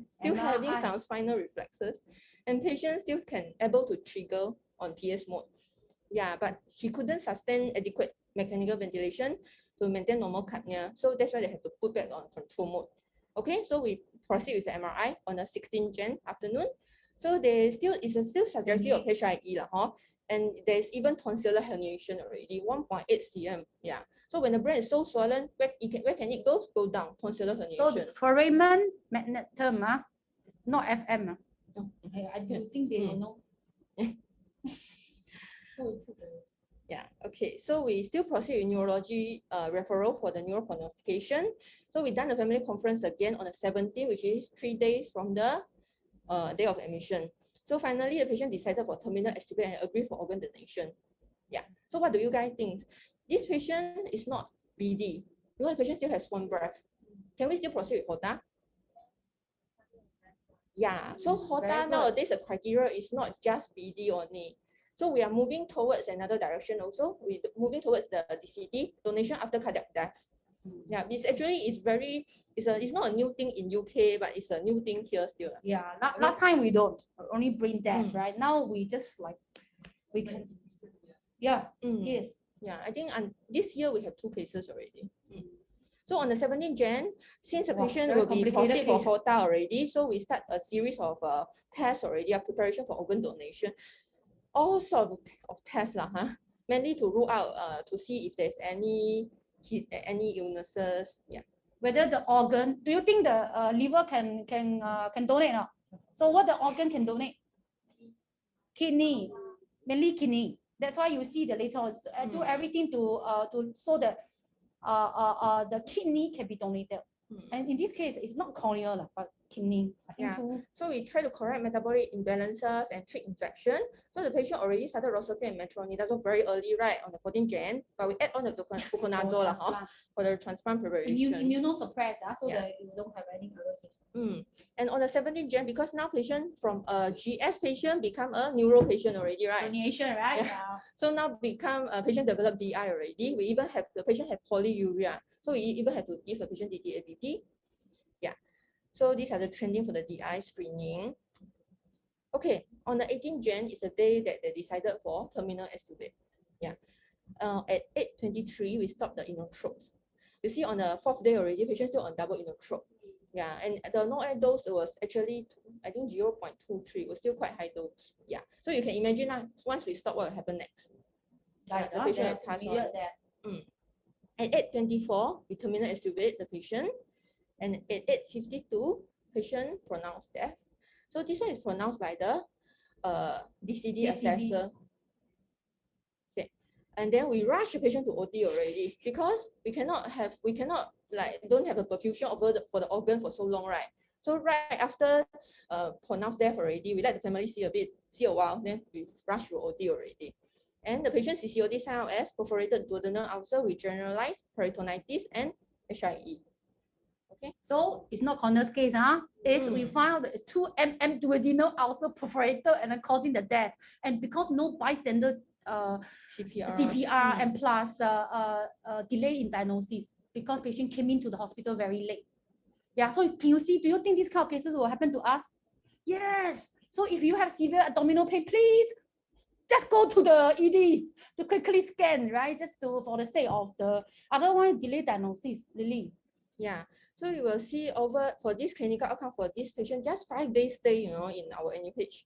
still having some spinal reflexes, and patient still can able to trigger on PS mode. Yeah, but he couldn't sustain adequate mechanical ventilation to maintain normal capnia. So that's why they have to put back on control mode. Okay, so we proceed with the MRI on the 16th Jan afternoon. So it's still suggestive of HIE lah, and there's even tonsillar herniation already, 1.8 cm. Yeah. So when the brain is so swollen, where can it go? Go down, tonsillar herniation. So foramen magnetum, not FM. No. I do think they will know. Yeah, okay. So we still proceed with neurology referral for the neuroprognostication. So we done the family conference again on the 17th, which is 3 days from the day of admission. So finally, the patient decided for terminal extubate and agreed for organ donation. Yeah. So what do you guys think? This patient is not BD because the patient still has one breath. Can we still proceed with HOTA? Yeah. So HOTA nowadays the criteria is not just BD only. So we are moving towards another direction also. We're moving towards the DCD, donation after cardiac death. Yeah, it's not a new thing in UK, but it's a new thing here still. Yeah, last time we don't, only brain death, right? Now we just we can, yes. Yeah, I think this year we have 2 cases already. So on the 17th Jan, since the patient will be proceed for HOTA already, so we start a series of tests already, a preparation for organ donation. All sorts of tests mainly to rule out to see if there's any illnesses. Yeah. Whether the organ, do you think the liver can donate now? So what the organ can donate? Kidney, mainly kidney. That's why you see the later on do everything to so that the kidney can be donated. And in this case, it's not corneal, but kidney. I think so we try to correct metabolic imbalances and treat infection. So the patient already started rosafir and metronidazole very early, right, on the 14th Jan. But we add on the fluconazole for the transplant preparation. Immunosuppressed, so that you don't have any other. And on the 17th Jan, because now patient from a GS patient become a neuro patient already, right? Donation, right? Yeah. So now become a patient developed DI already. We even have the patient have polyuria. So we even have to give the patient DDABP. Yeah. So these are the trending for the DI screening. Okay, on the 18th Jan is the day that they decided for terminal extubate. Yeah. At 8:23, we stopped the inotropes. You see on the 4th day already, patient still on double inotrope. Yeah, and the no-air dose was actually, I think 0.23. It was still quite high dose. Yeah. So you can imagine once we stop, what will happen next? Like the patient will pass on. At 8:24, we terminal extubate the patient. And at 8:52, patient pronounced death. So this one is pronounced by the DCD assessor. Okay, and then we rush the patient to OD already because we cannot don't have a perfusion for the organ for so long, right? So right after pronounced death already, we let the family see a while, then we rush to OD already. And the patient CCOD sign out as perforated duodenal ulcer with generalized peritonitis and HIE. Okay. So it's not Connor's case, huh? Is we found 2 mm duodenal ulcer perforated and then causing the death. And because no bystander CPR and plus delay in diagnosis because patient came into the hospital very late. Yeah, so can you see, do you think these kind of cases will happen to us? Yes. So if you have severe abdominal pain, please just go to the ED to quickly scan, right? Just for the sake of the, otherwise delay diagnosis, really. Yeah. So you will see over for this clinical outcome for this patient, just 5 days stay, in our NUH.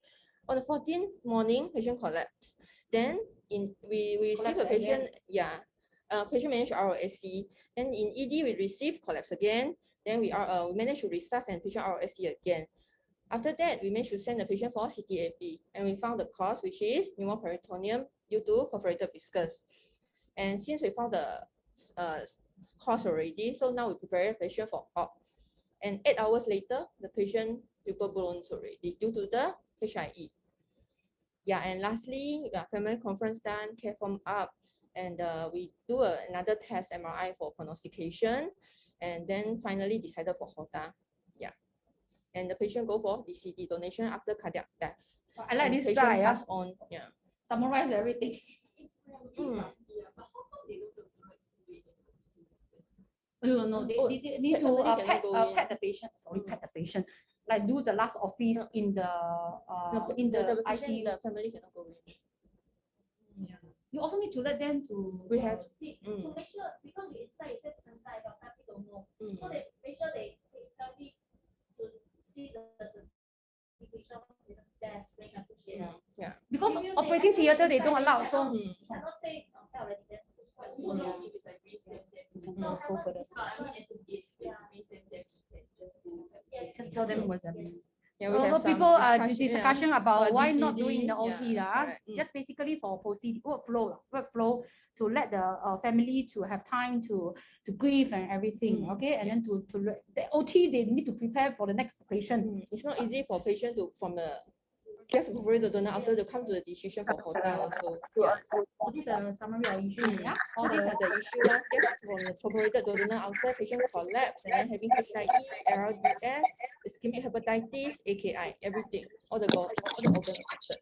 On the 14th morning, patient collapsed. Then we receive a patient, patient managed ROSC. Then in ED we receive collapse again. Then we managed to resuscitate and patient ROSC again. After that, we managed to send the patient for CTAP, and we found the cause, which is pneumoperitoneum due to perforated viscous. And since we found the cause already, so now we prepare the patient for op. And 8 hours later, the patient pupil blown already due to the HIE. Yeah, and lastly, family conference done, care form up, and we do another test, MRI for prognostication, and then finally decided for HOTA. Yeah, and the patient go for DCD, donation after cardiac death. I like and this patient slide. pass on. Yeah. Summarize everything. No, they need to pet the patient. Sorry, pet the patient. Like do the last office in the the ICU. The family cannot go in. Yeah. You also need to let them to. We have see to make sure because we inside it says sometimes but nothing don't know. So they make sure they help me to see the certification of the desk they can push it. Yeah. Because If you- operating they theater they inside, don't allow, so cannot say already then. no, go for this. Just tell them what's happening. Yeah, So we have some people discussion, about why not DCD, doing the OT, correct. just basically for workflow to let the family to have time to grieve and everything, okay, and then to the OT they need to prepare for the next patient. It's not easy for patient to from the just perforated duodenal ulcer to come to the decision for HOTA also. Yeah. So this is a summary of issues, yeah. So these are the issue last just from the perforated duodenal ulcer, patient collapse, and then having HIE, RLDS, ischemic hepatitis, AKI, everything, all the organ affected.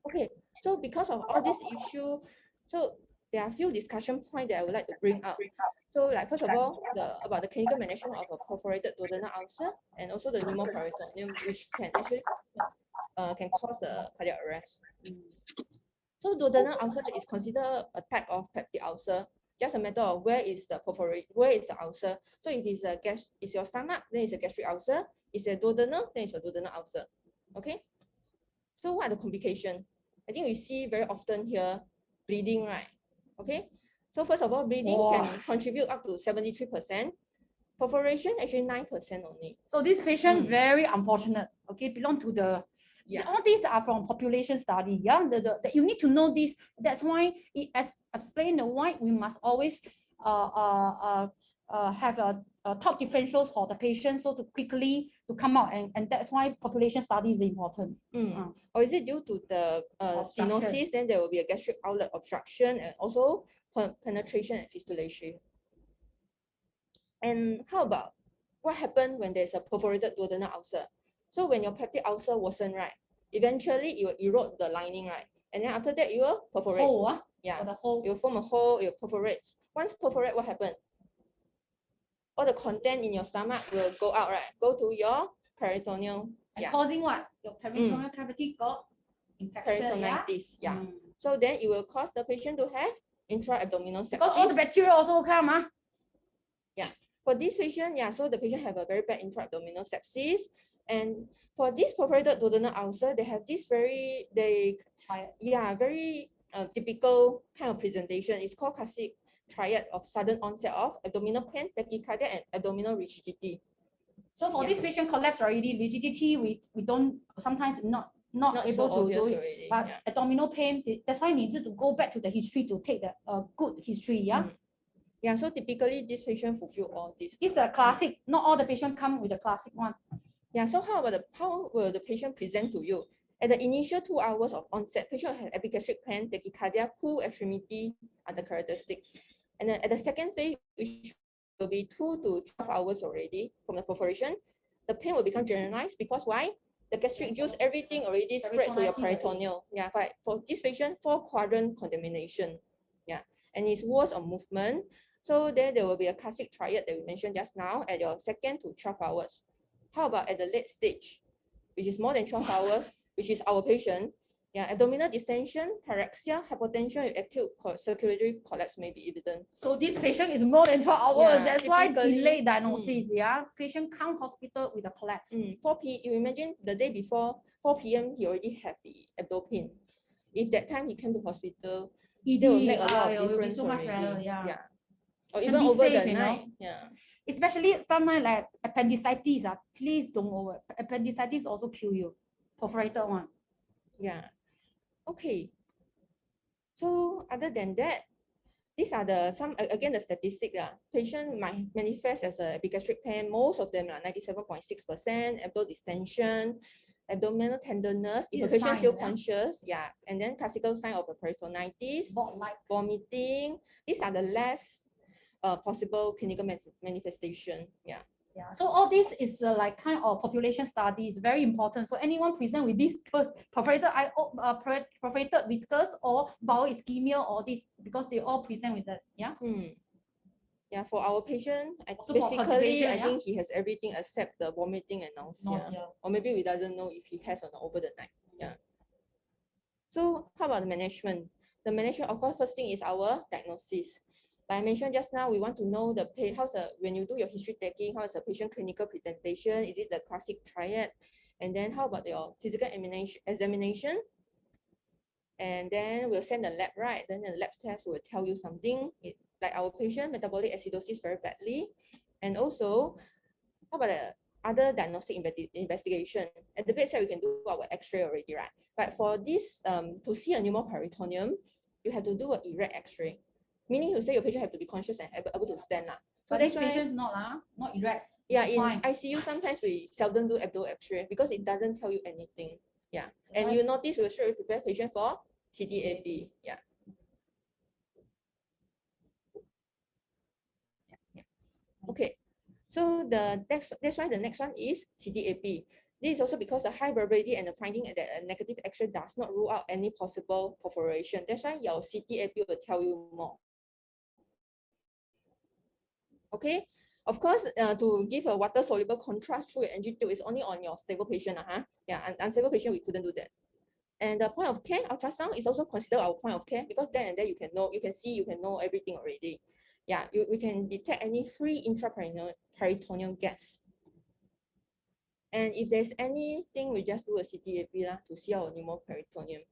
Okay, so because of all this issue, so there are a few discussion points that I would like to bring up. So like first of all, about the clinical management of a perforated duodenal ulcer and also the pneumoperitoneum, which can actually can cause a cardiac arrest. So duodenal ulcer is considered a type of peptic ulcer. Just a matter of where is the ulcer. So if it's your stomach, then it's a gastric ulcer. If it's a duodenal, then it's a duodenal ulcer. Okay. So what are the complications? I think we see very often here bleeding, right? Okay. So first of all, bleeding can contribute up to 73%. Perforation actually 9% only. So this patient very unfortunate. Okay, belong to the. All these are from population study. Yeah, you need to know this. That's why it as explained why we must always have a top differentials for the patient, so to quickly to come out, and that's why population study is important. Or is it due to the stenosis? Then there will be a gastric outlet obstruction and also penetration and fistulation. And how about what happened when there's a perforated duodenal ulcer? So when your peptic ulcer worsen, right, eventually it will erode the lining, right? And then after that, you will perforate. Hole, yeah, the hole. you will form a hole, it will perforate. Once perforate, what happened? All the content in your stomach will go out, right? Go to your peritoneal. And causing what? Your peritoneal cavity got infection. Peritonitis, yeah. So then it will cause the patient to have intra-abdominal sepsis. Because all the bacteria also come, Yeah. For this patient, so the patient have a very bad intra-abdominal sepsis. And for this perforated duodenal ulcer, they have this very typical kind of presentation. It's called classic triad of sudden onset of abdominal pain, tachycardia, and abdominal rigidity. So for this patient collapse already, rigidity, we don't sometimes not able so to do it. Already, but abdominal pain, that's why you need to go back to the history to take the good history, Yeah, so typically this patient fulfill all this. This is the classic. Not all the patients come with the classic one. Yeah, so how will the patient present to you? At the initial 2 hours of onset, patient will have epigastric pain, tachycardia, cool extremity are the characteristics. And then at the second phase, which will be 2 to 12 hours already from the perforation. The pain will become generalized because why? The gastric juice, everything already spread to your peritoneal. Yeah, for this patient, 4-quadrant contamination. Yeah, and it's worse on movement. So then there will be a classic triad that we mentioned just now at your 2nd to 12 hours. How about at the late stage, which is more than 12 hours, which is our patient? Yeah, abdominal distension, pyrexia, hypotension with acute circulatory collapse may be evident. So this patient is more than 12 hours. Yeah, That's why typically, delayed diagnosis. Yeah, patient come hospital with a collapse. 4 p. You imagine the day before 4 p.m. he already had the abdo pain. If that time he came to hospital, it will make a lot of difference so much already. better, yeah. Or Can even be over safe, the you know. night. Yeah. Especially sometimes like appendicitis. Please don't over. Appendicitis also kill you. Perforated one. Yeah. Okay. So other than that, these are the again the statistic. Patient might manifest as a epigastric pain. Most of them are 97.6%, abdominal distension, abdominal tenderness. If the patient still conscious, yeah, and then classical sign of a peritonitis, vomiting. These are the less possible clinical manifestation. Yeah. Yeah. So all this is like kind of population study is very important. So anyone present with this first perforated perforated viscous or bowel ischemia or this, because they all present with that. Yeah. Yeah, for our patient, Also basically, I yeah? think he has everything except the vomiting and nausea. Or maybe we doesn't know if he has or not over the night. Yeah. So how about the management? The management, of course, first thing is our diagnosis. Like I mentioned just now, we want to know when you do your history taking, how is the patient clinical presentation? Is it the classic triad? And then how about your physical examination? And then we'll send the lab, right? Then the lab test will tell you something. Like our patient, metabolic acidosis very badly. And also, how about the other diagnostic investigation? At the bedside, we can do our X-ray already, right? But for this, to see a pneumoperitoneum, you have to do an erect X-ray. Meaning to say your patient have to be conscious and able to stand. So this patient is not erect. Yeah, in ICU, sometimes we seldom do abdo X-ray because it doesn't tell you anything. Yeah, and you notice we'll straight prepare patient for CTAP. Yeah. Okay, so that's why the next one is CTAP. This is also because the high probability and the finding that a negative X-ray does not rule out any possible perforation. That's why your CTAP will tell you more. Okay, of course, to give a water-soluble contrast through an NG tube is only on your stable patient. Yeah, unstable patient, we couldn't do that. And the point of care, ultrasound is also considered our point of care because then and there you can know, you can see, you can know everything already. Yeah, we can detect any free intraperitoneal gas. And if there's anything, we just do a CTAP to see our pneumoperitoneum.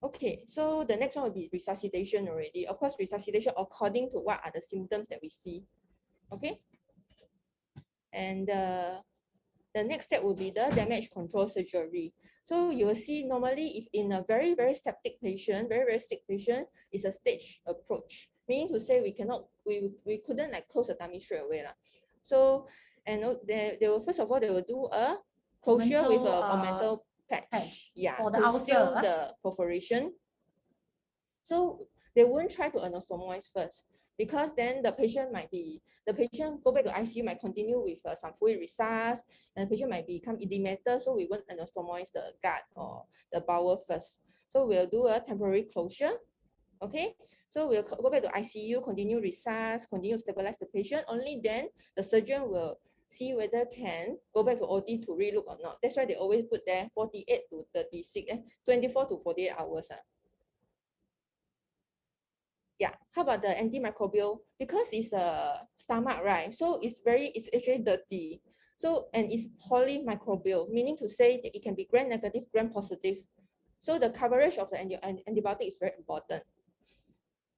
Okay, so the next one will be resuscitation already. Of course, resuscitation according to what are the symptoms that we see. Okay. And the next step will be the damage control surgery. So you will see normally if in a very, very septic patient, very, very sick patient, it's a stage approach. Meaning to say we couldn't like close the tummy straight away. So, and they will, first of all, they will do a closure with a augmental patch. Yeah, for the to ulcer, seal the perforation. So they won't try to anastomoize first because then the patient go back to ICU, might continue with some fluid resus, and the patient might become edematous, so we won't anastomoize the gut or the bowel first. So we'll do a temporary closure. Okay, so we'll go back to ICU, continue resus, continue stabilize the patient. Only then the surgeon will see whether can go back to OD to relook or not. That's why they always put there 48 to 36, 24 to 48 hours. Yeah, how about the antimicrobial? Because it's a stomach, right? So it's actually dirty. So, and it's polymicrobial, meaning to say that it can be gram-negative, gram-positive. So the coverage of the antibiotic is very important.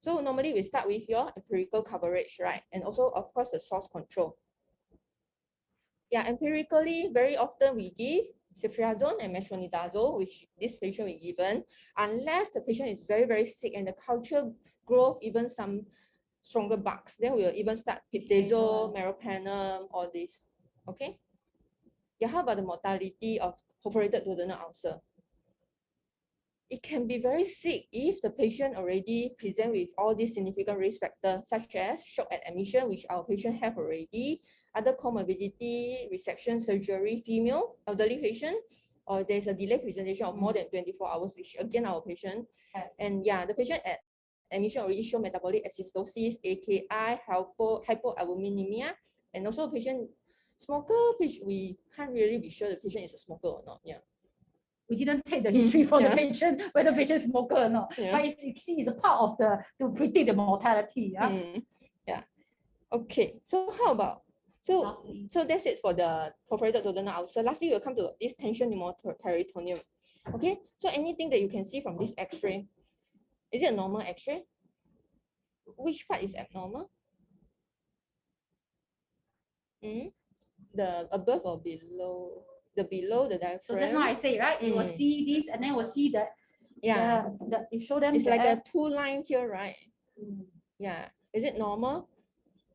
So normally we start with your empirical coverage, right? And also, of course, the source control. Yeah, empirically, very often we give ceftriaxone and metronidazole, which this patient will given, unless the patient is very, very sick and the culture growth even some stronger bugs. Then we will even start piptazole, meropenem, all this. Okay. Yeah, how about the mortality of perforated duodenal ulcer? it can be very sick if the patient already present with all these significant risk factors, such as shock at admission, which our patient have already, other comorbidity, resection, surgery, female, elderly patient, or there's a delayed presentation of more than 24 hours, which again our patient. Yes. And yeah, the patient at admission already show metabolic acidosis, AKI, hypoalbuminemia, and also patient smoker, which we can't really be sure the patient is a smoker or not. Yeah. We didn't take the history for the Yeah. patient, whether the patient is smoker or not. Yeah. But it's, you see, it's a part of the to predict the mortality. Yeah. Yeah. Okay. So how about Lastly. so that's it for the perforated duodenal ulcer. Lastly, we'll come to this tension pneumoperitoneum. Okay. So anything that you can see from this X-ray, is it a normal X-ray? Which part is abnormal? The above or below? The below the diaphragm. So that's why I say, right? You will see this, and then we'll see that. Yeah. You show them. It's like the a two line here, right? Yeah. Is it normal?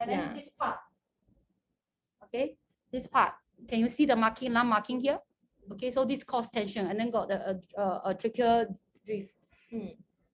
And then Yeah. this part. Okay, this part. Can you see the marking, line marking here? Okay, so this cause tension, and then got the tracheal drift.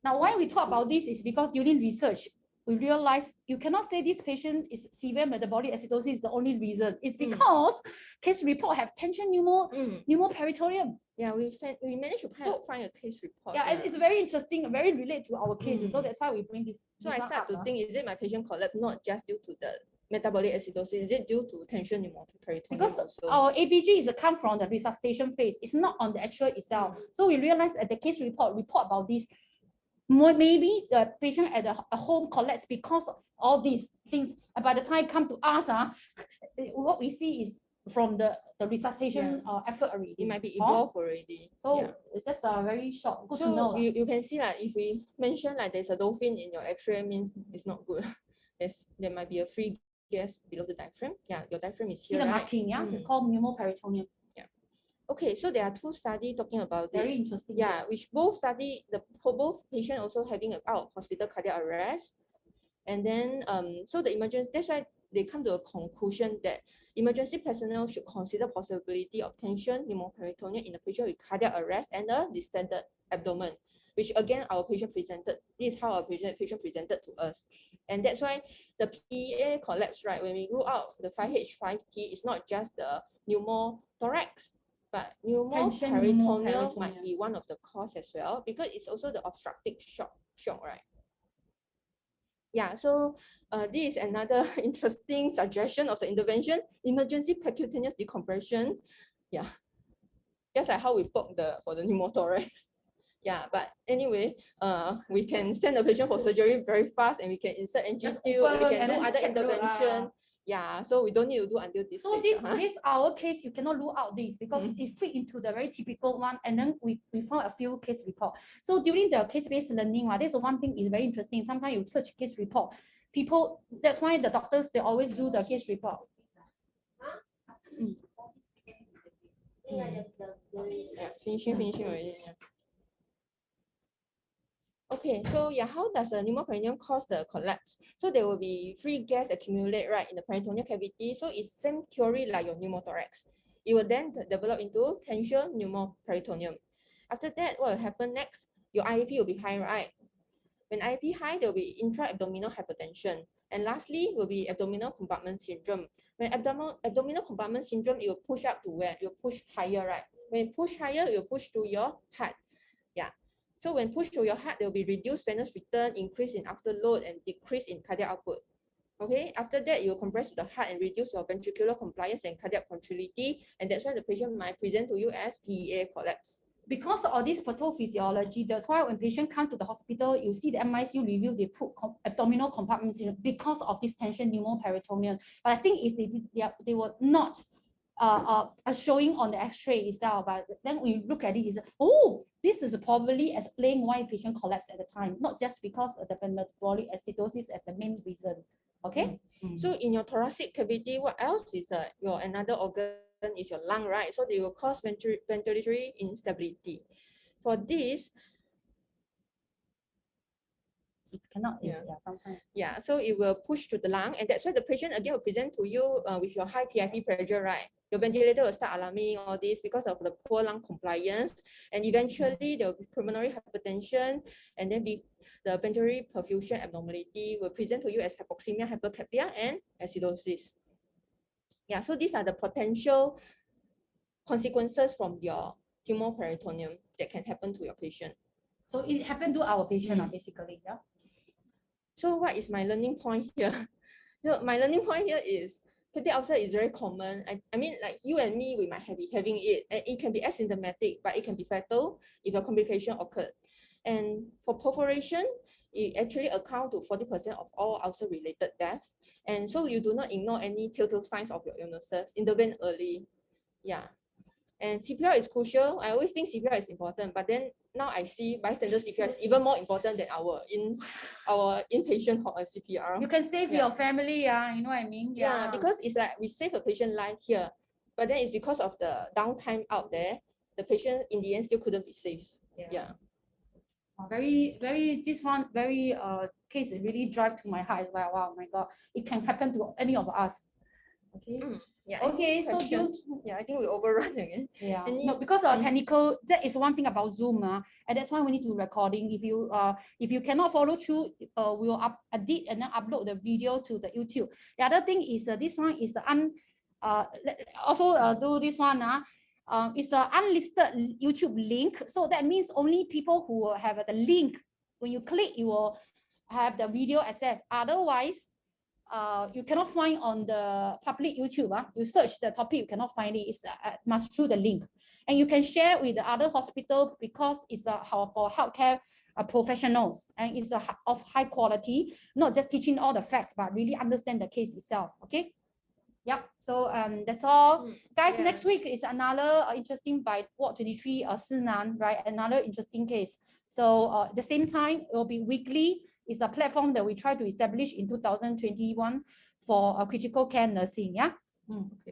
Now, why we talk about this is because during research, we realize you cannot say this patient is severe metabolic acidosis is the only reason. It's because case report have tension pneumoperitoneum. Yeah, we managed to find a case report. Yeah, and it's very interesting, very related to our case. So that's why we bring this. So I start to think, is it my patient collapse not just due to the metabolic acidosis? Is it due to tension pneumoperitoneum? Because also? our ABG is come from the resuscitation phase. It's not on the actual itself. So we realized at the case report about this. Maybe the patient at a home collapse because of all these things. And by the time come to us, what we see is from the resuscitation effort already. It might be evolved already. So it's just very short. Good to know. You can see like if we mention like there's a dolphin in your X-ray, means it's not good. There might be a free gas below the diaphragm. Yeah, your diaphragm is here. See the marking, yeah? They call pneumoperitoneum. Okay, so there are two studies talking about very interesting. Yeah, which both study both patient also having an out of hospital cardiac arrest, and then so the emergency, that's why they come to a conclusion that emergency personnel should consider possibility of tension pneumoperitoneum in a patient with cardiac arrest and a distended abdomen, which again our patient presented. This is how our patient presented to us, and that's why the PEA collapse, right? When we rule out the 5H5T, it's not just the pneumothorax. But pneumoperitoneal might be one of the cause as well, because it's also the obstructive shock, right? Yeah, so this is another interesting suggestion of the intervention, emergency percutaneous decompression. Yeah, just like how we spoke for the pneumothorax. Yeah, but anyway, we can send the patient for surgery very fast, and we can insert NG tube, we can do other intervention. Yeah, so we don't need to do until this. So stage, this our case, you cannot rule out this because it fit into the very typical one, and then we found a few case report. So during the case-based learning, there's one thing is very interesting. Sometimes you search case report, people, that's why the doctors, they always do the case report. Yeah, finishing already. Yeah. Okay, so yeah, how does the pneumoperitoneum cause the collapse? So there will be free gas accumulate right in the peritoneal cavity. So it's same theory like your pneumothorax. It will then develop into tension pneumoperitoneum. After that, what will happen next? Your IAP will be high, right? When IAP high, there will be intra-abdominal hypertension. And lastly, will be abdominal compartment syndrome. When abdominal compartment syndrome, it will push up to where? You push higher, right? When you push higher, you push to your heart. Yeah. So when pushed to your heart, there will be reduced venous return, increase in afterload, and decrease in cardiac output. Okay, after that, you will compress to the heart and reduce your ventricular compliance and cardiac contractility, and that's why the patient might present to you as PEA collapse. Because of this pathophysiology, that's why when patient come to the hospital, you see the MICU review, they put abdominal compartment syndrome because of this tension pneumoperitoneum. But I think is they were not showing on the X-ray itself, but then we look at it, is this is probably explain why patient collapsed at the time, not just because of the metabolic acidosis as the main reason. Okay. So in your thoracic cavity, what else is your another organ is your lung, right? So they will cause ventilatory instability. For this, cannot. Yeah. Yeah, sometimes. Yeah, so it will push to the lung, and that's why the patient again will present to you with your high PIP pressure, right? Your ventilator will start alarming all this because of the poor lung compliance, and eventually there will be pulmonary hypertension, and then the ventilatory perfusion abnormality will present to you as hypoxemia, hypercapnia, and acidosis. Yeah, so these are the potential consequences from your tumor peritoneum that can happen to your patient. So it happened to our patient, basically. Yeah. So what is my learning point here? So my learning point here is peptic ulcer is very common. I mean, like you and me, we might be having it, and it can be asymptomatic, but it can be fatal if a complication occurred. And for perforation, it actually accounts to 40% of all ulcer-related death. And so you do not ignore any telltale signs of your illnesses. Intervene early. Yeah. And CPR is crucial. I always think CPR is important, but then now I see bystander CPR is even more important than our inpatient CPR. You can save your family, you know what I mean? Yeah, because it's like we save a patient life here, but then it's because of the downtime out there, the patient in the end still couldn't be saved. Yeah. Very this one very case really drive to my heart. It's like, wow, my God, it can happen to any of us. Okay. Yeah. Okay, so I think we overrun again. Yeah. No, because technical, that is one thing about Zoom, and that's why we need to recording. If you cannot follow through, we will edit and then upload the video to the YouTube. The other thing is this one is also do this one. It's an unlisted YouTube link, so that means only people who have the link. When you click, you will have the video access. Otherwise, you cannot find on the public YouTube. You search the topic, you cannot find it. It's must through the link, and you can share with the other hospital because it's for healthcare professionals, and it's of high quality. Not just teaching all the facts, but really understand the case itself. Okay. Yep. So that's all, guys. Yeah. Next week is another interesting by Ward 23 Sinan, right? Another interesting case. So at the same time, it will be weekly. It's a platform that we try to establish in 2021 for critical care nursing. Yeah. Okay.